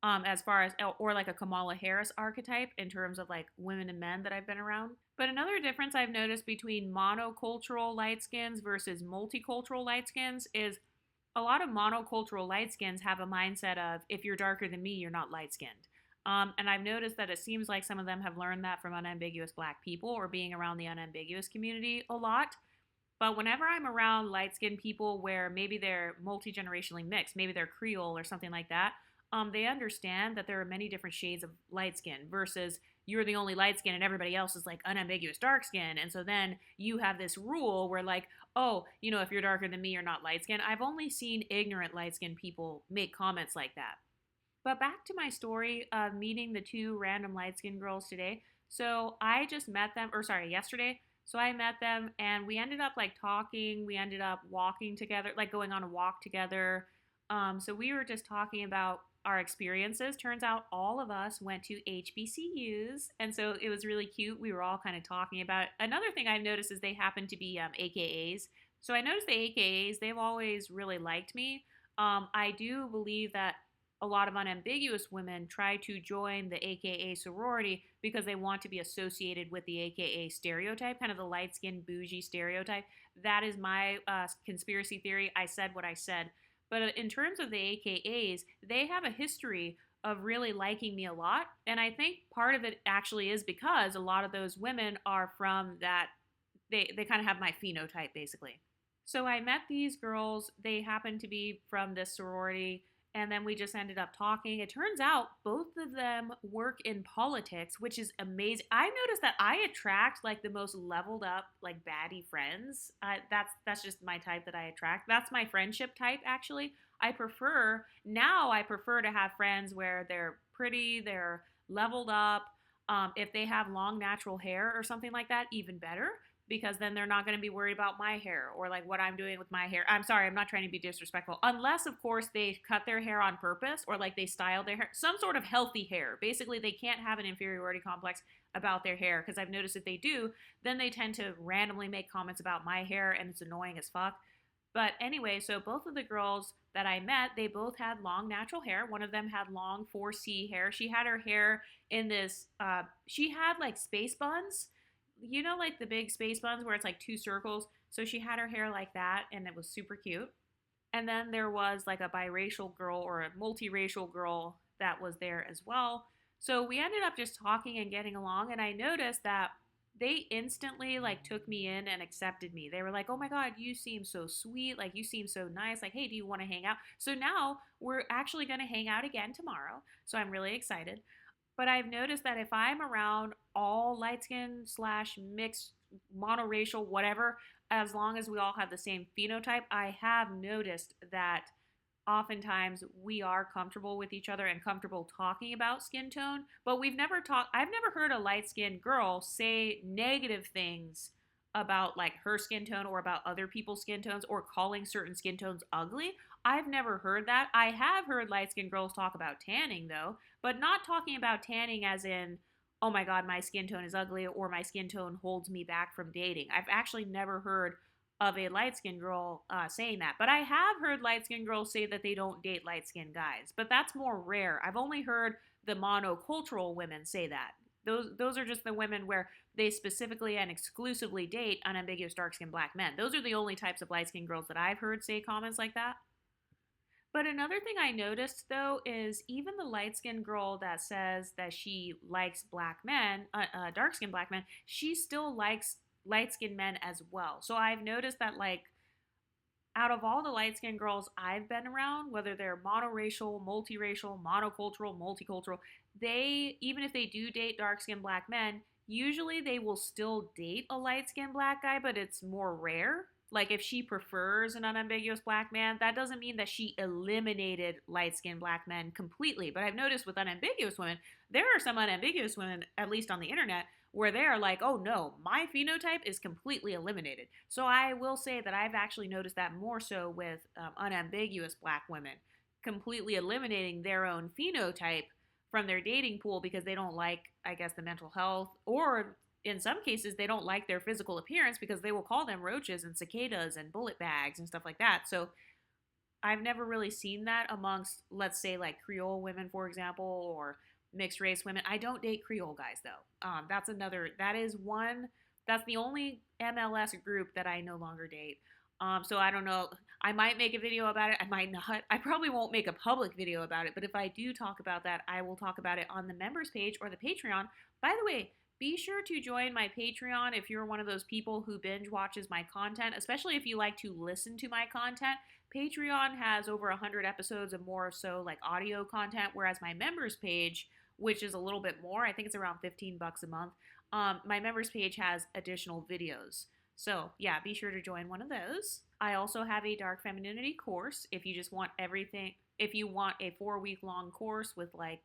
as far as, or like a Kamala Harris archetype in terms of like women and men that I've been around. But another difference I've noticed between monocultural light skins versus multicultural light skins is a lot of monocultural light skins have a mindset of, if you're darker than me, you're not light skinned. And I've noticed that it seems like some of them have learned that from unambiguous black people or being around the unambiguous community a lot. But whenever I'm around light skinned people where maybe they're multi generationally mixed, maybe they're Creole or something like that, they understand that there are many different shades of light skin versus you're the only light skin and everybody else is like unambiguous dark skin. And so then you have this rule where like, oh, if you're darker than me, you're not light skin. I've only seen ignorant light skinned people make comments like that. But back to my story of meeting the two random light skinned girls today. So I just met them, or sorry, yesterday. So I met them and we ended up like talking. We ended up walking together, like going on a walk together. So we were just talking about our experiences. Turns out all of us went to HBCUs, and so it was really cute. We were all kind of talking about it. Another thing I've noticed is they happen to be AKAs. So I noticed the AKAs, they've always really liked me. I do believe that a lot of unambiguous women try to join the AKA sorority because they want to be associated with the AKA stereotype, kind of the light skinned bougie stereotype. That is my conspiracy theory. I said what I said. But in terms of the AKAs, they have a history of really liking me a lot. And I think part of it actually is because a lot of those women are from that, they kind of have my phenotype basically. So I met these girls. They happened to be from this sorority. And then we just ended up talking. It turns out both of them work in politics, which is amazing. I noticed that I attract like the most leveled up, like baddie friends. That's just my type that I attract. That's my friendship type, actually. I prefer to have friends where they're pretty, they're leveled up. If they have long natural hair or something like that, even better, because then they're not going to be worried about my hair or like what I'm doing with my hair. I'm sorry, I'm not trying to be disrespectful. Unless, of course, they cut their hair on purpose or like they style their hair, some sort of healthy hair. Basically, they can't have an inferiority complex about their hair because I've noticed if they do, then they tend to randomly make comments about my hair and it's annoying as fuck. But anyway, so both of the girls that I met, they both had long natural hair. One of them had long 4C hair. She had her hair in this, she had like space buns, you know, like the big space buns where it's like two circles. So she had her hair like that and it was super cute. And then there was like a biracial girl or a multiracial girl that was there as well. So we ended up just talking and getting along. And I noticed that they instantly like took me in and accepted me. They were like, "Oh my god, you seem so sweet. Like you seem so nice. Like, hey, do you want to hang out?" So now we're actually going to hang out again tomorrow. So I'm really excited. But I've noticed that if I'm around all light skin slash mixed, monoracial, whatever, as long as we all have the same phenotype, I have noticed that oftentimes we are comfortable with each other and comfortable talking about skin tone, but I've never heard a light skinned girl say negative things about like her skin tone or about other people's skin tones or calling certain skin tones ugly. I've never heard that. I have heard light skinned girls talk about tanning though, but not talking about tanning as in, oh my god, my skin tone is ugly or my skin tone holds me back from dating. I've actually never heard of a light skinned girl saying that. But I have heard light skinned girls say that they don't date light skinned guys, but that's more rare. I've only heard the monocultural women say that. Those are just the women where they specifically and exclusively date unambiguous dark skinned black men. Those are the only types of light skinned girls that I've heard say comments like that. But another thing I noticed though is even the light skinned girl that says that she likes black men, dark skinned black men, she still likes light skinned men as well. So I've noticed that like out of all the light skinned girls I've been around, whether they're monoracial, multiracial, monocultural, multicultural, they, even if they do date dark skinned black men, usually they will still date a light skinned black guy, but it's more rare. Like if she prefers an unambiguous black man, that doesn't mean that she eliminated light skinned black men completely. But I've noticed with unambiguous women, there are some unambiguous women, at least on the internet, where they're like, oh no, my phenotype is completely eliminated. So I will say that I've actually noticed that more so with unambiguous black women, completely eliminating their own phenotype from their dating pool because they don't like, I guess, the mental health, or in some cases, they don't like their physical appearance because they will call them roaches and cicadas and bullet bags and stuff like that. So I've never really seen that amongst, let's say, like Creole women, for example, or mixed race women. I don't date Creole guys though. That's the only MLS group that I no longer date. So I don't know. I might make a video about it. I might not. I probably won't make a public video about it. But if I do talk about that, I will talk about it on the members page or the Patreon. By the way, be sure to join my Patreon if you're one of those people who binge watches my content, especially if you like to listen to my content. Patreon has over 100 episodes of more so like audio content, whereas my members page, which is a little bit more, I think it's around $15 a month, my members page has additional videos. So yeah, be sure to join one of those. I also have a dark femininity course if you just want everything, if you want a 4-week long course with like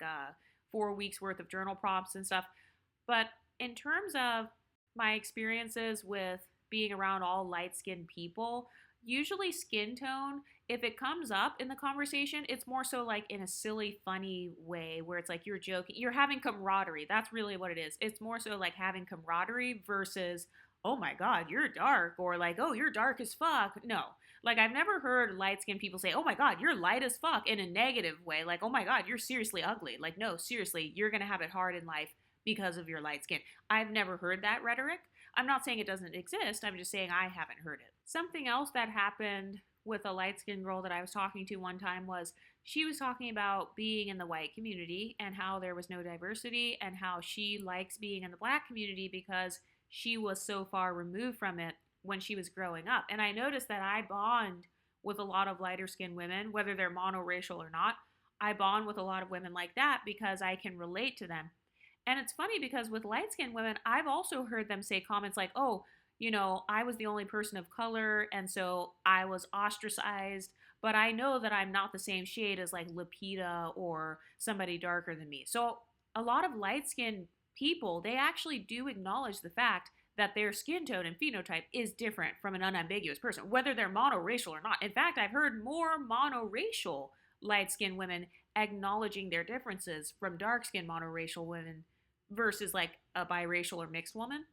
4 weeks worth of journal prompts and stuff. But in terms of my experiences with being around all light-skinned people, usually skin tone, if it comes up in the conversation, it's more so like in a silly, funny way where it's like you're joking, you're having camaraderie. That's really what it is. It's more so like having camaraderie versus, oh my God, you're dark, or like, oh, you're dark as fuck. No. Like, I've never heard light skinned people say, oh my God, you're light as fuck in a negative way. Like, oh my God, you're seriously ugly. Like, no, seriously, you're going to have it hard in life because of your light skin. I've never heard that rhetoric. I'm not saying it doesn't exist. I'm just saying I haven't heard it. Something else that happened with a light skinned girl that I was talking to one time was she was talking about being in the white community and how there was no diversity and how she likes being in the black community because she was so far removed from it when she was growing up. And I noticed that I bond with a lot of lighter skinned women, whether they're monoracial or not. I bond with a lot of women like that because I can relate to them. And it's funny because with light skinned women, I've also heard them say comments like, oh, I was the only person of color, and so I was ostracized, but I know that I'm not the same shade as like Lupita or somebody darker than me. So a lot of light skinned people, they actually do acknowledge the fact that their skin tone and phenotype is different from an unambiguous person, whether they're monoracial or not. In fact, I've heard more monoracial light skinned women acknowledging their differences from dark skinned monoracial women versus like a biracial or mixed woman.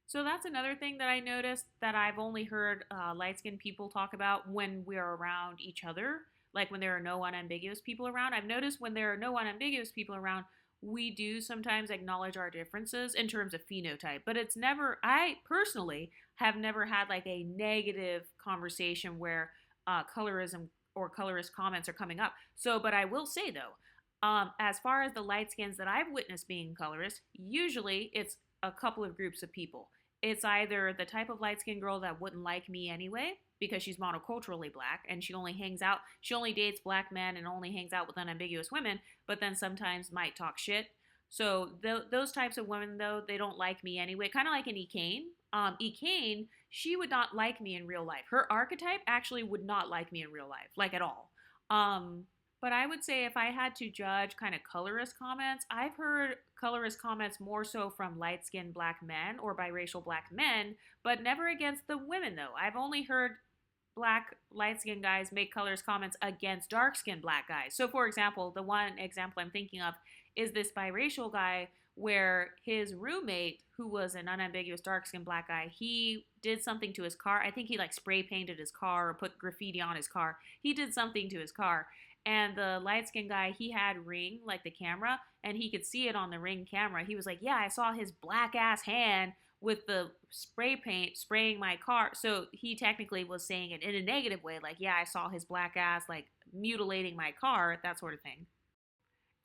So that's another thing that I noticed that I've only heard light skinned people talk about when we're around each other, like when there are no unambiguous people around. I've noticed when there are no unambiguous people around, we do sometimes acknowledge our differences in terms of phenotype, but it's never, I personally have never had like a negative conversation where colorism or colorist comments are coming up. So, but I will say though, as far as the light skins that I've witnessed being colorist, usually it's a couple of groups of people. It's either the type of light skinned girl that wouldn't like me anyway because she's monoculturally black and she only dates black men and only hangs out with unambiguous women, but then sometimes might talk shit. So those types of women, though, they don't like me anyway. Kind of like an Ekane. Ekane, she would not like me in real life. Her archetype actually would not like me in real life, like at all. But I would say if I had to judge kind of colorist comments, I've heard colorist comments more so from light skinned black men or biracial black men, but never against the women though. I've only heard black light skinned guys make colorist comments against dark skinned black guys. So, for example, the one example I'm thinking of is this biracial guy where his roommate, who was an unambiguous dark skinned black guy, he did something to his car. I think he like spray painted his car or put graffiti on his car. He did something to his car. And the light skinned guy, he had Ring, like the camera, and he could see it on the Ring camera. He was like, yeah, I saw his black ass hand with the spray paint spraying my car. So he technically was saying it in a negative way, like, yeah, I saw his black ass, like, mutilating my car, that sort of thing.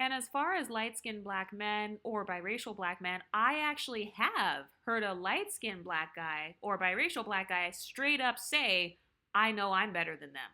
And as far as light skinned black men or biracial black men, I actually have heard a light skinned black guy or biracial black guy straight up say, I know I'm better than them.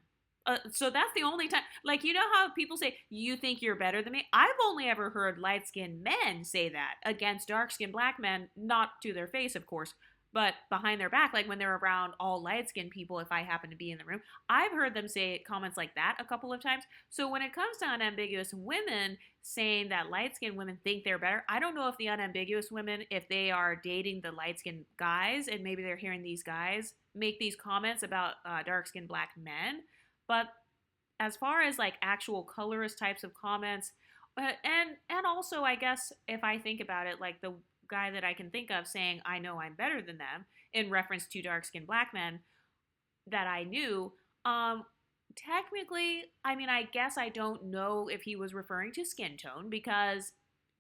So that's the only time, like, you know how people say, you think you're better than me? I've only ever heard light-skinned men say that against dark-skinned black men, not to their face, of course, but behind their back, like when they're around all light-skinned people, if I happen to be in the room. I've heard them say comments like that a couple of times. So when it comes to unambiguous women saying that light-skinned women think they're better, I don't know if the unambiguous women, if they are dating the light-skinned guys, and maybe they're hearing these guys make these comments about dark-skinned black men. But as far as like actual colorist types of comments, and also I guess if I think about it, like the guy that I can think of saying I know I'm better than them in reference to dark skinned black men that I knew, technically, I mean, I guess I don't know if he was referring to skin tone because,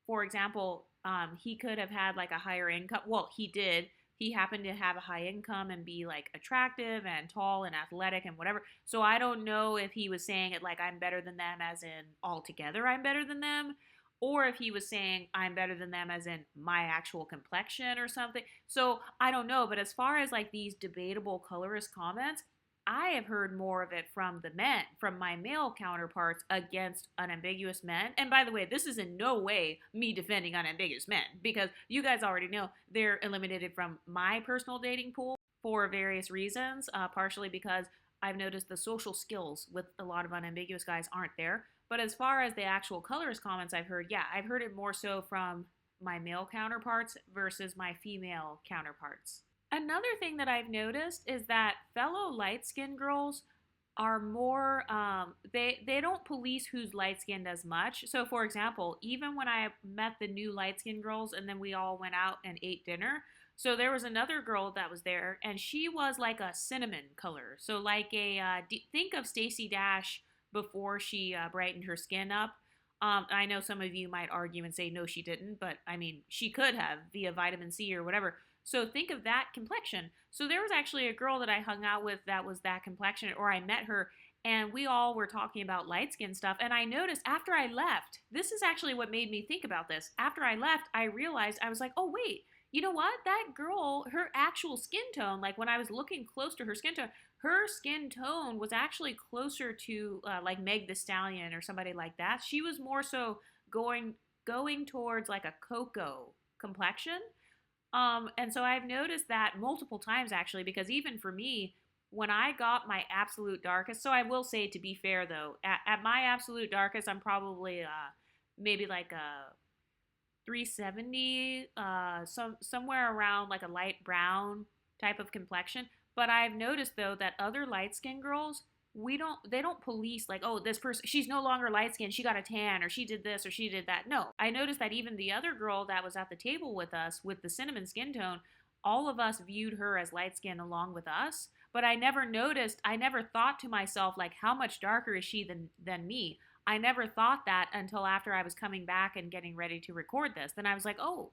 for example, he could have had like a higher income. Well, he did. He happened to have a high income and be like attractive and tall and athletic and whatever. So I don't know if he was saying it like I'm better than them as in altogether I'm better than them, or if he was saying I'm better than them as in my actual complexion or something. So I don't know, but as far as like these debatable colorist comments, I have heard more of it from the men, from my male counterparts against unambiguous men. And by the way, this is in no way me defending unambiguous men because you guys already know they're eliminated from my personal dating pool for various reasons, partially because I've noticed the social skills with a lot of unambiguous guys aren't there. But as far as the actual colorist comments I've heard, yeah, I've heard it more so from my male counterparts versus my female counterparts. Another thing that I've noticed is that fellow light-skinned girls are more, they don't police who's light-skinned as much. So for example, even when I met the new light-skinned girls and then we all went out and ate dinner, So there was another girl that was there, and she was like a cinnamon color. So like think of Stacey Dash before she brightened her skin up. I know some of you might argue and say no, she didn't, but I mean she could have via vitamin C or whatever. So think of that complexion. So there was actually a girl that I hung out with that was that complexion, or I met her, and we all were talking about light skin stuff. And I noticed after I left, this is actually what made me think about this. After I left, I realized I was like, oh wait, you know what? That girl, her actual skin tone, like when I was looking close to her skin tone was actually closer to like Meg the Stallion or somebody like that. She was more so going going towards like a cocoa complexion. And so I've noticed that multiple times actually, because even for me, when I got my absolute darkest, so I will say to be fair though, at my absolute darkest, I'm probably maybe like a 370, somewhere around like a light brown type of complexion. But I've noticed though that other light skinned girls, they don't police like, oh, this person, she's no longer light skinned, she got a tan, or she did this, or she did that. No, I noticed that even the other girl that was at the table with us with the cinnamon skin tone, all of us viewed her as light skinned along with us. But I never thought to myself, like, how much darker is she than me? I never thought that until after I was coming back and getting ready to record this. Then I was like, oh,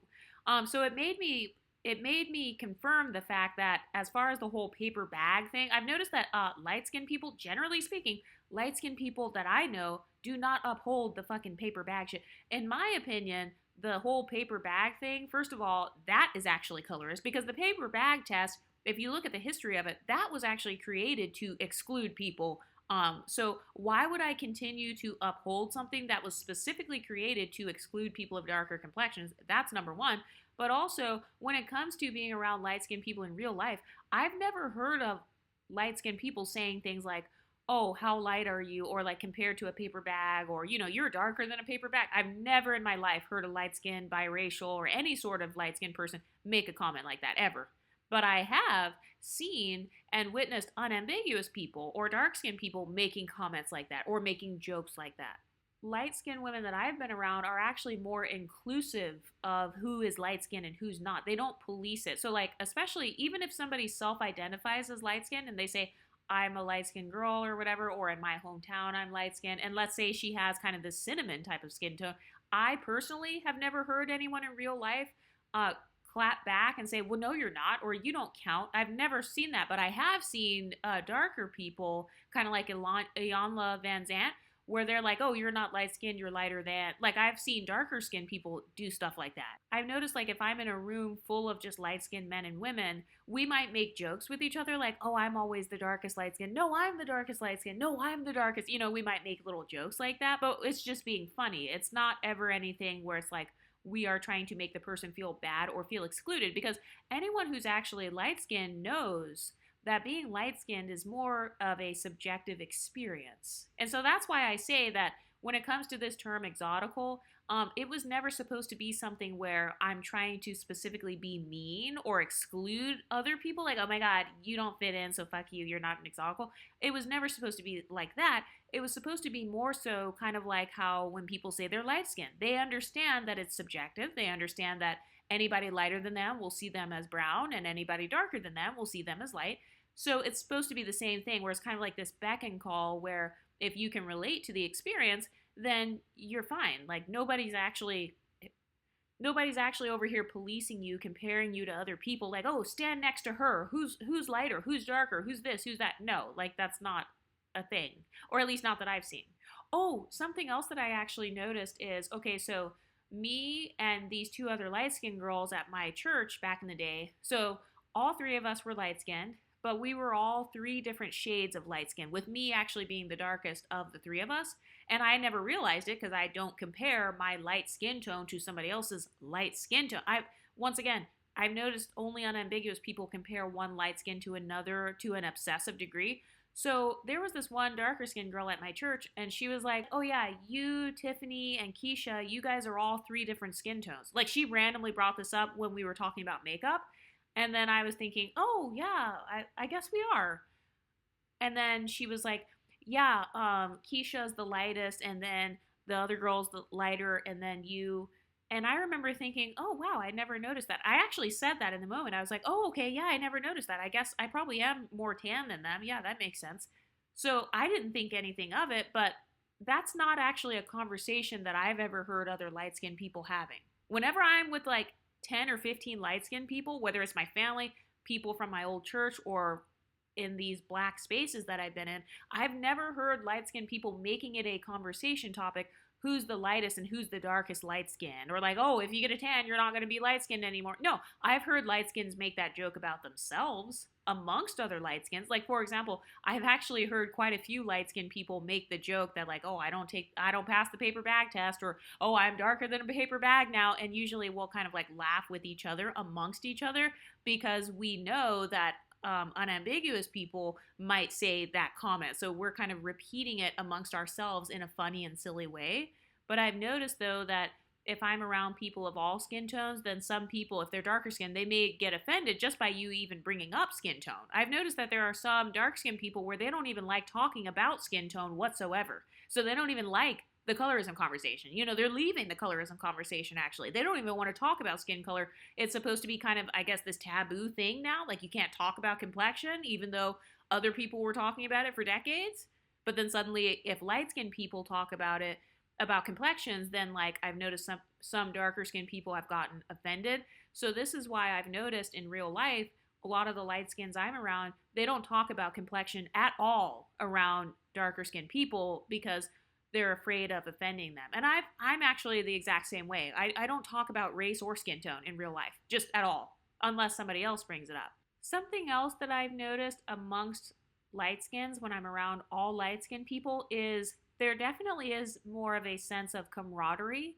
so it made me confirm the fact that as far as the whole paper bag thing, I've noticed that light skinned people, generally speaking, light skinned people that I know do not uphold the fucking paper bag shit. In my opinion, the whole paper bag thing, first of all, that is actually colorist because the paper bag test, if you look at the history of it, that was actually created to exclude people. So why would I continue to uphold something that was specifically created to exclude people of darker complexions? That's number one. But also, when it comes to being around light skinned people in real life, I've never heard of light skinned people saying things like, oh, how light are you? Or like compared to a paper bag, or, you know, you're darker than a paper bag. I've never in my life heard a light skinned, biracial, or any sort of light skinned person make a comment like that, ever. But I have seen and witnessed unambiguous people or dark skinned people making comments like that or making jokes like that. Light skinned women that I've been around are actually more inclusive of who is light skinned and who's not. They don't police it. So, like, especially even if somebody self identifies as light skinned and they say, I'm a light skinned girl or whatever, or in my hometown, I'm light skinned, and let's say she has kind of this cinnamon type of skin tone, I personally have never heard anyone in real life clap back and say, well, no, you're not, or you don't count. I've never seen that, but I have seen darker people, kind of like Iyanla Van Zant, where they're like, oh, you're not light skinned, you're lighter than. Like, I've seen darker skinned people do stuff like that. I've noticed, like, if I'm in a room full of just light skinned men and women, we might make jokes with each other, like, oh, I'm always the darkest light skin. No, I'm the darkest light skin. No, I'm the darkest. You know, we might make little jokes like that, but it's just being funny. It's not ever anything where it's like, we are trying to make the person feel bad or feel excluded, because anyone who's actually light skinned knows that being light skinned is more of a subjective experience. And so that's why I say that when it comes to this term exotical, it was never supposed to be something where I'm trying to specifically be mean or exclude other people. Like, oh my God, you don't fit in, so fuck you, you're not an exotical. It was never supposed to be like that. It was supposed to be more so kind of like how when people say they're light skinned, they understand that it's subjective. They understand that anybody lighter than them will see them as brown, and anybody darker than them will see them as light. So it's supposed to be the same thing, where it's kind of like this beck and call where if you can relate to the experience, then you're fine. Like, nobody's actually over here policing you, comparing you to other people, like, oh, stand next to her, who's lighter, who's darker, who's this, who's that. No, like, that's not a thing, or at least not that I've seen. Oh, something else that I actually noticed is, okay, so me and these two other light-skinned girls at my church back in the day, so all three of us were light-skinned, but we were all three different shades of light skin, with me actually being the darkest of the three of us. And I never realized it because I don't compare my light skin tone to somebody else's light skin tone. Once again, I've noticed only unambiguous people compare one light skin to another to an obsessive degree. So there was this one darker skinned girl at my church, and she was like, oh yeah, you, Tiffany, and Keisha, you guys are all three different skin tones. Like, she randomly brought this up when we were talking about makeup. And then I was thinking, oh, yeah, I guess we are. And then she was like, yeah, Keisha's the lightest, and then the other girl's the lighter, and then you And I remember thinking, oh, wow, I never noticed that. I actually said that in the moment. I was like, oh, okay, yeah, I never noticed that. I guess I probably am more tan than them. Yeah, that makes sense. So I didn't think anything of it, but that's not actually a conversation that I've ever heard other light skinned people having. Whenever I'm with like 10 or 15 light skinned people, whether it's my family, people from my old church, or in these black spaces that I've been in, I've never heard light skinned people making it a conversation topic who's the lightest and who's the darkest light skinned, or like, oh, if you get a tan, you're not going to be light skinned anymore. No, I've heard light skins make that joke about themselves amongst other light skins. Like, for example, I've actually heard quite a few light skinned people make the joke that, like, oh, I don't pass the paper bag test, or oh, I'm darker than a paper bag now. And usually we'll kind of like laugh with each other amongst each other, because we know that unambiguous people might say that comment. So we're kind of repeating it amongst ourselves in a funny and silly way. But I've noticed, though, that if I'm around people of all skin tones, then some people, if they're darker skinned, they may get offended just by you even bringing up skin tone. I've noticed that there are some dark skinned people where they don't even like talking about skin tone whatsoever. So they don't even like the colorism conversation. You know, they're leaving the colorism conversation, actually. They don't even want to talk about skin color. It's supposed to be kind of, I guess, this taboo thing now. Like, you can't talk about complexion, even though other people were talking about it for decades. But then suddenly, if light skinned people talk about it, about complexions, then like I've noticed some darker skinned people have gotten offended. So this is why I've noticed in real life, a lot of the light skins I'm around, they don't talk about complexion at all around darker skinned people, because they're afraid of offending them. And I'm actually the exact same way. I don't talk about race or skin tone in real life, just at all, unless somebody else brings it up. Something else that I've noticed amongst light skins when I'm around all light skinned people is there definitely is more of a sense of camaraderie,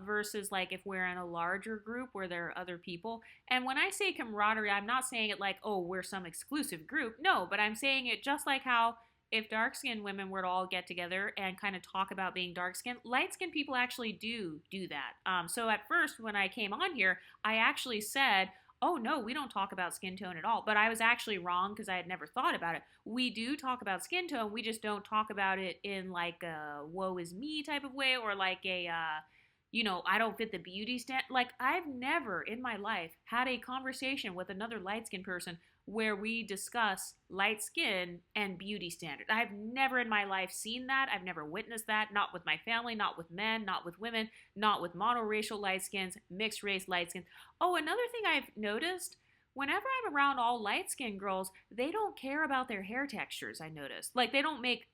versus like if we're in a larger group where there are other people. And when I say camaraderie, I'm not saying it like, oh, we're some exclusive group. No, but I'm saying it just like how if dark skinned women were to all get together and kind of talk about being dark skinned, light skinned people actually do that. So at first, when I came on here, I actually said, oh no, we don't talk about skin tone at all. But I was actually wrong, because I had never thought about it. We do talk about skin tone. We just don't talk about it in like a woe is me type of way, or like a, I don't fit the beauty stand. Like, I've never in my life had a conversation with another light skinned person where we discuss light skin and beauty standards. I've never in my life seen that. I've never witnessed that. Not with my family, not with men, not with women, not with monoracial light skins, mixed race light skins. Oh, another thing I've noticed, whenever I'm around all light skinned girls, they don't care about their hair textures. I noticed, like, they don't make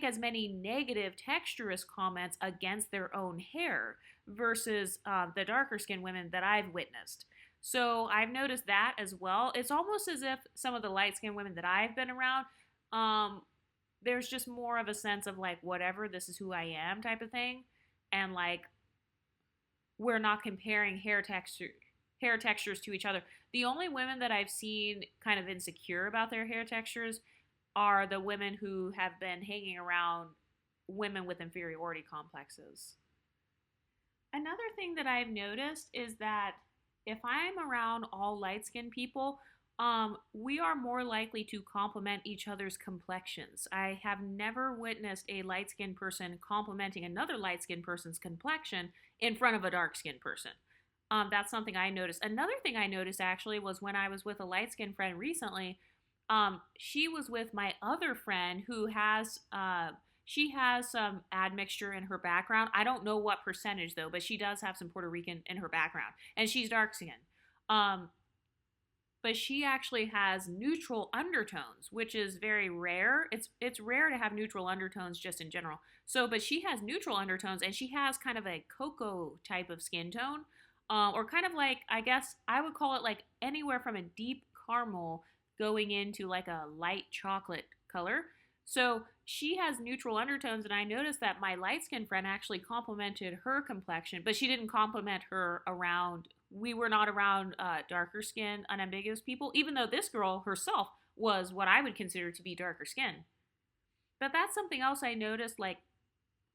as many negative texturous comments against their own hair versus the darker skinned women that I've witnessed. So I've noticed that as well. It's almost as if some of the light skinned women that I've been around, there's just more of a sense of like, whatever, this is who I am type of thing. And like, we're not comparing hair textures to each other. The only women that I've seen kind of insecure about their hair textures are the women who have been hanging around women with inferiority complexes. Another thing that I've noticed is that if I'm around all light skinned people, we are more likely to complement each other's complexions. I have never witnessed a light skinned person complimenting another light skinned person's complexion in front of a dark skinned person. That's something I noticed. Another thing I noticed actually was when I was with a light skinned friend recently. She was with my other friend who has she has some admixture in her background. I don't know what percentage though, but she does have some Puerto Rican in her background, and she's dark skinned. Um, but she actually has neutral undertones, which is very rare. It's rare to have neutral undertones just in general. So, but she has neutral undertones, and she has kind of a cocoa type of skin tone, or kind of like, I guess I would call it like anywhere from a deep caramel going into like a light chocolate color. So she has neutral undertones, and I noticed that my light skinned friend actually complimented her complexion, but she didn't compliment her around. We were not around darker skinned, unambiguous people, even though this girl herself was what I would consider to be darker skinned. But that's something else I noticed, like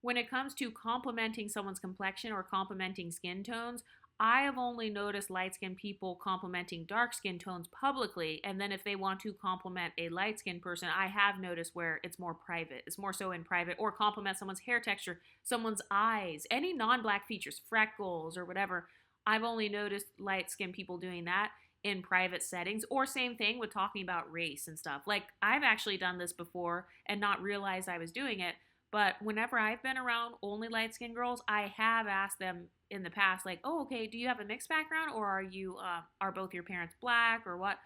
when it comes to complimenting someone's complexion or complimenting skin tones, I have only noticed light skinned people complimenting dark skin tones publicly. And then if they want to compliment a light skinned person, I have noticed where it's more private. It's more so in private, or compliment someone's hair texture, someone's eyes, any non black features, freckles or whatever. I've only noticed light skinned people doing that in private settings, or same thing with talking about race and stuff. Like, I've actually done this before and not realized I was doing it. But whenever I've been around only light skinned girls, I have asked them in the past, like, oh, okay, do you have a mixed background, or are both your parents black, or what?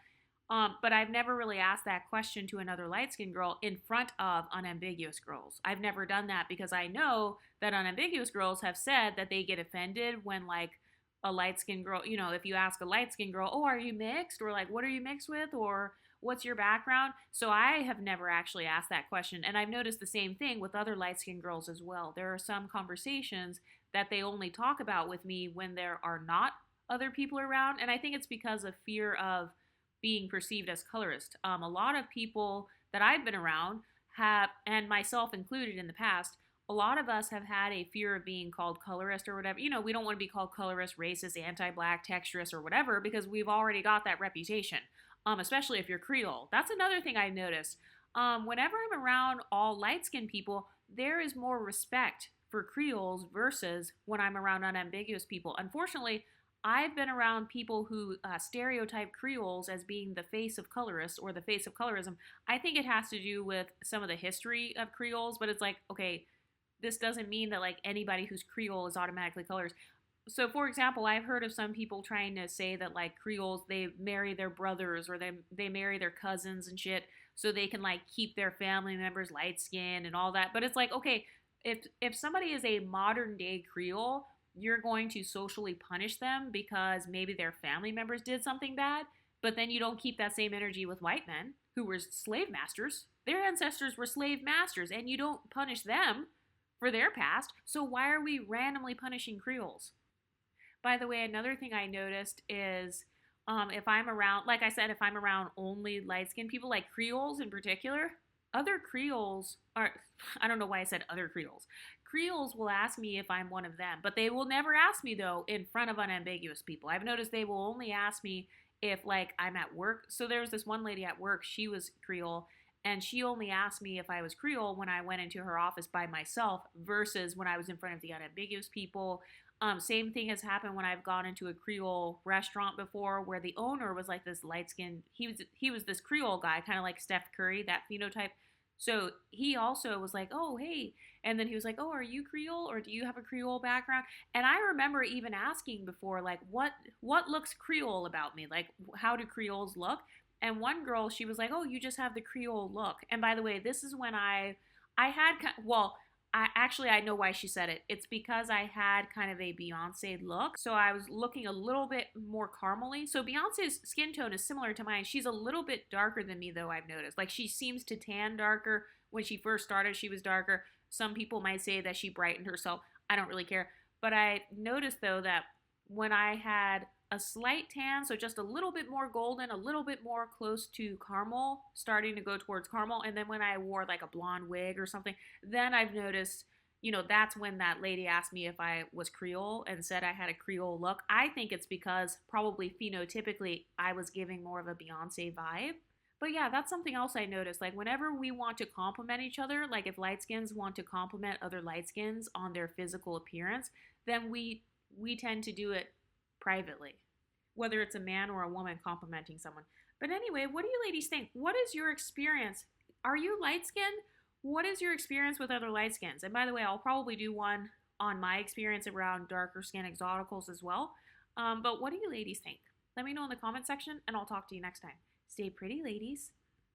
But I've never really asked that question to another light skinned girl in front of unambiguous girls. I've never done that because I know that unambiguous girls have said that they get offended when, like, a light skinned girl, if you ask a light skinned girl, oh, are you mixed? Or like, what are you mixed with? Or what's your background? So I have never actually asked that question. And I've noticed the same thing with other light skinned girls as well. There are some conversations that they only talk about with me when there are not other people around. And I think it's because of fear of being perceived as colorist. A lot of people that I've been around have, and myself included in the past, a lot of us have had a fear of being called colorist or whatever. We don't want to be called colorist, racist, anti-black, texturist, or whatever, because we've already got that reputation, especially if you're Creole. That's another thing I noticed. Whenever I'm around all light-skinned people, there is more respect for Creoles versus when I'm around unambiguous people. Unfortunately, I've been around people who stereotype Creoles as being the face of colorists or the face of colorism. I think it has to do with some of the history of Creoles, but it's like, okay, this doesn't mean that like anybody who's Creole is automatically colorist. So, for example, I've heard of some people trying to say that like Creoles, they marry their brothers or they marry their cousins and shit so they can like keep their family members light skinned and all that. But it's like, okay, if somebody is a modern day Creole, you're going to socially punish them because maybe their family members did something bad. But then you don't keep that same energy with white men who were slave masters. Their ancestors were slave masters, and you don't punish them for their past. So why are we randomly punishing Creoles? By the way, another thing I noticed is if I'm around, like I said, if I'm around only light skinned people, like Creoles in particular, other Creoles are, I don't know why I said other Creoles. Creoles will ask me if I'm one of them, but they will never ask me though in front of unambiguous people. I've noticed they will only ask me if like I'm at work. So there was this one lady at work, she was Creole, and she only asked me if I was Creole when I went into her office by myself versus when I was in front of the unambiguous people. Same thing has happened when I've gone into a Creole restaurant before, where the owner was like this light skinned. He was this Creole guy, kind of like Steph Curry, that phenotype. So he also was like, "Oh, hey," and then he was like, "Oh, are you Creole or do you have a Creole background?" And I remember even asking before, like, what looks Creole about me? Like, how do Creoles look? And one girl, she was like, "Oh, you just have the Creole look." And by the way, this is when I had, well, I know why she said it. It's because I had kind of a Beyonce look. So I was looking a little bit more caramely. So Beyonce's skin tone is similar to mine. She's a little bit darker than me, though, I've noticed. Like, she seems to tan darker. When she first started, she was darker. Some people might say that she brightened herself. I don't really care. But I noticed, though, that when I had a slight tan, so just a little bit more golden, a little bit more close to caramel, starting to go towards caramel, and then when I wore like a blonde wig or something, then I've noticed, that's when that lady asked me if I was Creole and said I had a Creole look. I think it's because probably phenotypically I was giving more of a Beyonce vibe. But yeah, that's something else I noticed. Like, whenever we want to compliment each other, like if light skins want to compliment other light skins on their physical appearance, then we tend to do it privately, whether it's a man or a woman complimenting someone. But anyway, what do you ladies think? What is your experience? Are you light skinned? What is your experience with other light skins? And by the way, I'll probably do one on my experience around darker skin exoticals as well. But what do you ladies think? Let me know in the comment section, and I'll talk to you next time. Stay pretty, ladies.